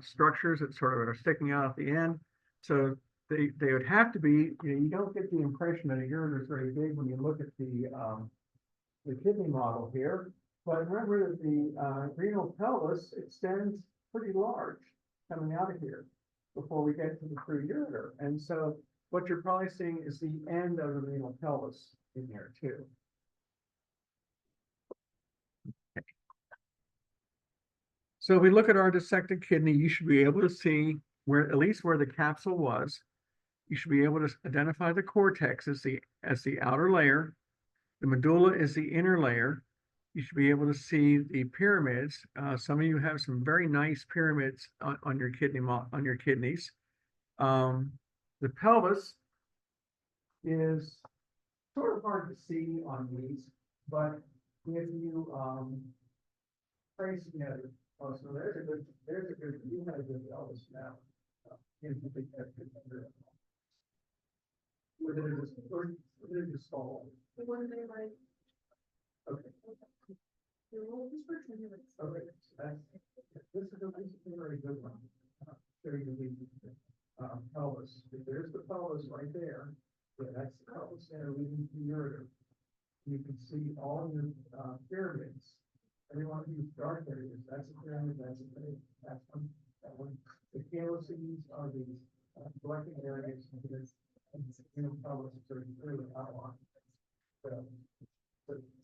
structures that sort of are sticking out at the end. So they would have to be, you don't get the impression that a ureter is very big when you look at the kidney model here. But remember that the renal pelvis extends pretty large coming out of here before we get to the true ureter. And so what you're probably seeing is the end of the renal pelvis in there too. So if we look at our dissected kidney, you should be able to see where, at least where the capsule was. You should be able to identify the cortex as the outer layer. The medulla is the inner layer. You should be able to see the pyramids. Some of you have some very nice pyramids on your kidneys. The pelvis is sort of hard to see on these, but if you trace, oh, so there's a good, you have a good pelvis now. Where did it just fall? The one they like. Okay. Okay, so this is a very good one. Showing you the pelvis. There's the pelvis right there. Yeah, that's the pelvis there leading to the ureter. You can see all your pyramids. Every one of these dark areas, that's a pyramid, that's a pyramid, that's one. The calyces are the collecting areas of this, you know, pelvis are really outlined. So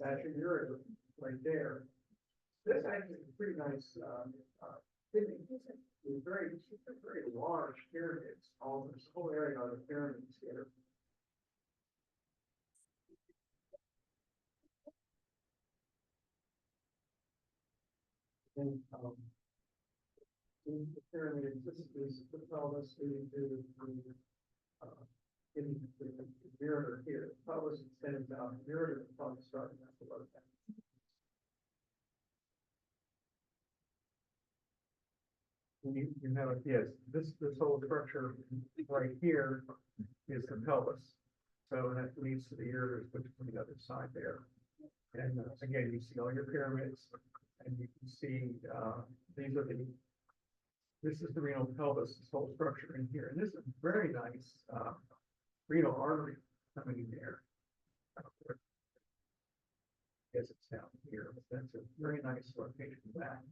that's your ureter right there. This actually is a pretty nice, kidney. It's very large pyramids, all this whole area of the pyramids here. And, in the pyramids, this is the pelvis leading to in the ureter here. The pelvis extends out, ureter is probably starting at below that. You have it, yes, this whole structure right here is the pelvis. So that leads to the ureters, which is on the other side there. And again, you see all your pyramids, and you can see, these are this is the renal pelvis, this whole structure in here. And this is very nice, renal artery coming in there. Yes, it's down here, but that's a very nice location for that.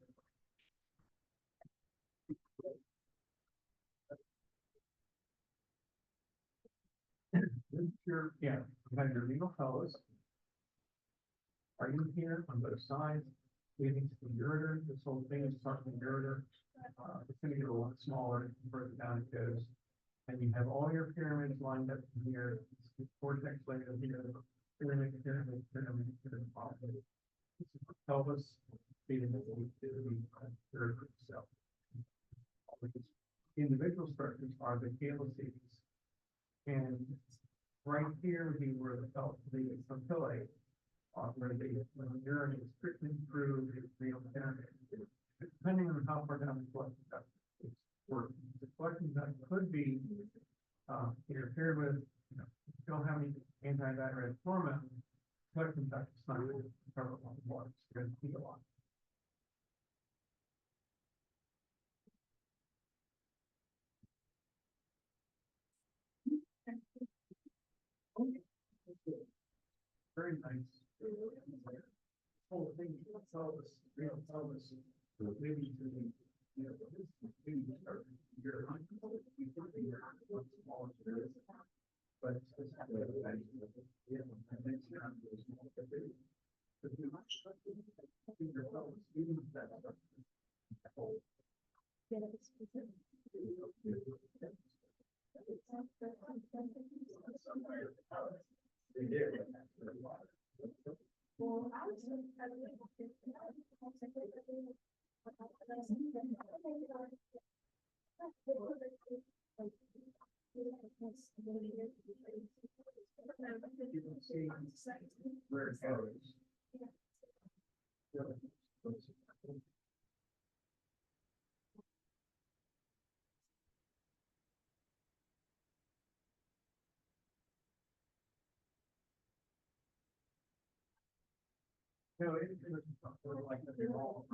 Yeah, you have your renal pelvis. Are you here on both sides, leading to the ureter? This whole thing is starting the ureter. It's going to get a lot smaller the further down it goes. And you have all your pyramids lined up in here. Cortex layer here, pyramid. This is the pelvis feeding the ureter itself. Individual structures are the calyces. And right here would be where the papillae where the urine is trickling through the renal pyramid. Depending on how far down the collecting duct is working. The collecting duct could be interfered with, you know, if you don't have any antidiuretic hormone, collecting duct is not going to cover a lot of water. It's going to be a lot. Very nice. Whole thing, pelvis, renal pelvis, maybe to the, you know, maybe start your, but you can see where it goes. No, it's sort of like they're all.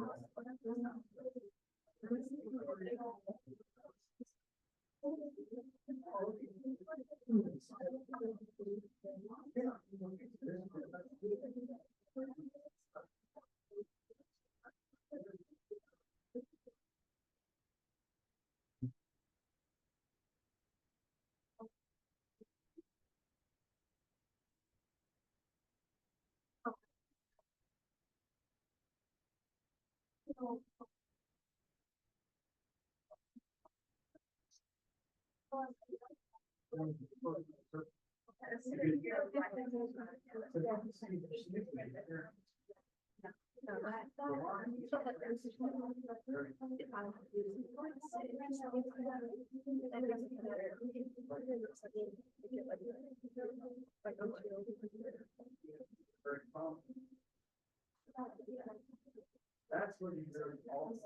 That's what you do all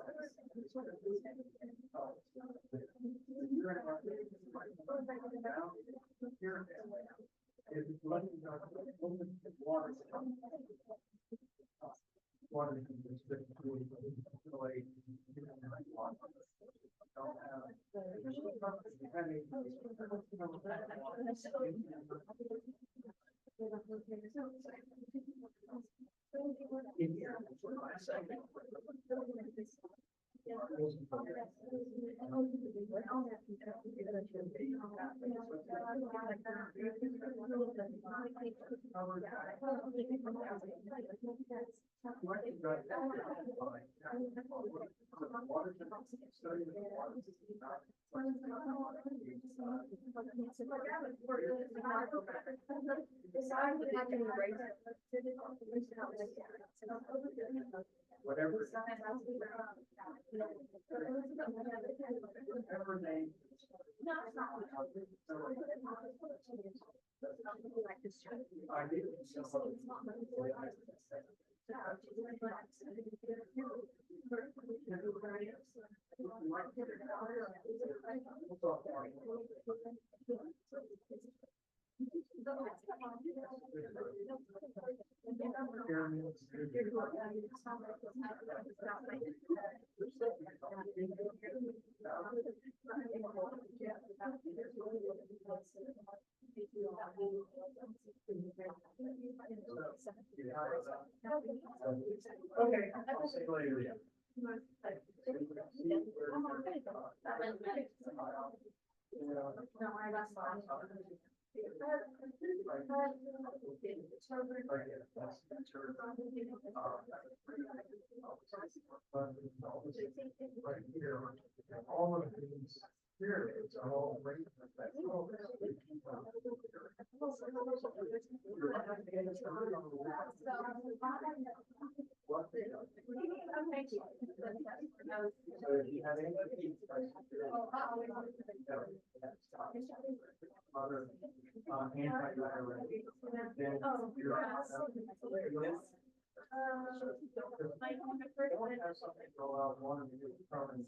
water can restrict Whatever. Okay, I'll see you later. All of these periods are all right. So if you have any other antidiuretic, then you're have something go out one of your current.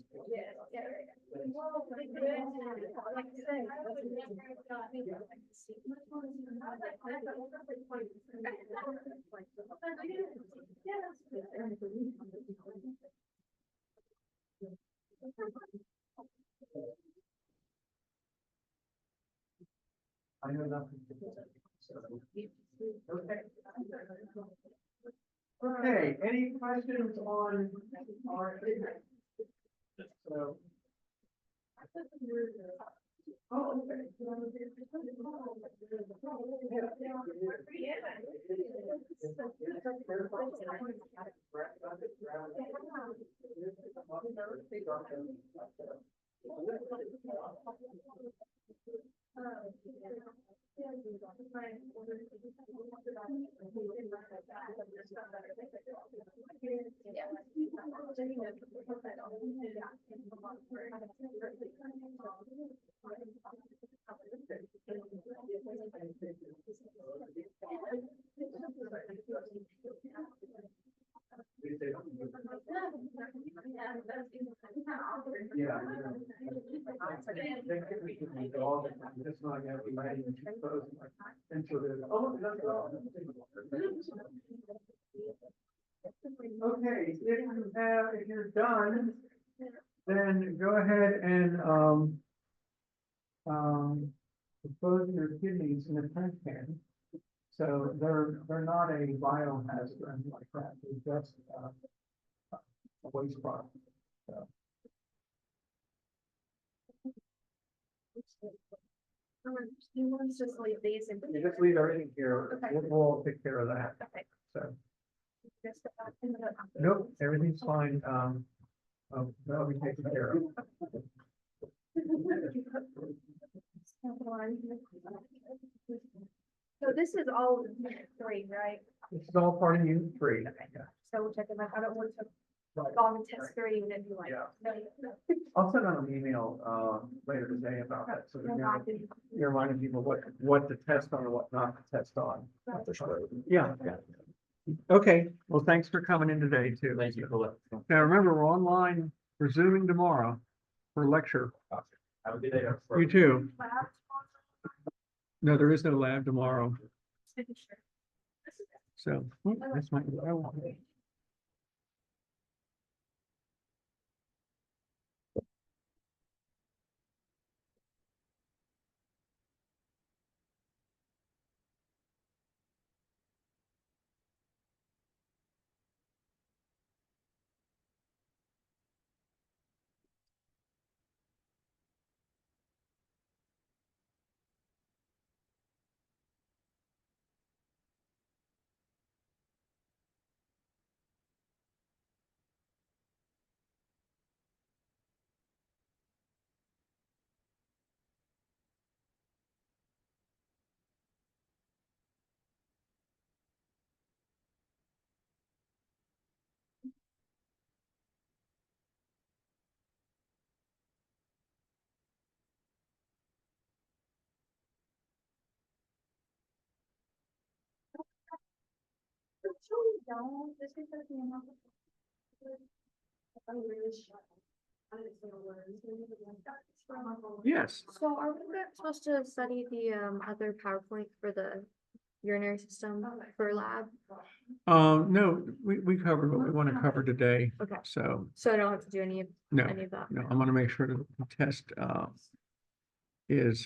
I know nothing. Okay. Okay, any questions on our? So. Oh, okay. Yeah. Just not everybody into the. Okay, if you're done, then go ahead and dispose your kidneys in a trash can. So they're not a biohazard or anything like that. They're just a waste product. So. You want to just leave these in? You just leave everything here. Okay. We'll take care of that. Okay. So, Just put that in the- nope, everything's fine. That'll be taken care of. So this is all three, right? This is all part of you three. So we'll check them out. I don't want to go on test three, even if you like. Yeah. I'll send out an email later today about that, so that you're reminding people what to test on and what not to test on. Yeah. Okay, well, thanks for coming in today too. Thank you. Now, remember, we're online, we're zooming tomorrow for lecture. Have a good day. You too. No, there is no lab tomorrow, so that's my. don't, this is the thing. I'm really sure. I didn't say a word. Yes, So are we supposed to study the other PowerPoint for the urinary system for lab? no, we covered what we want to cover today, Okay, so, so I don't have to do any of no, that. no, I want to make sure that the test, is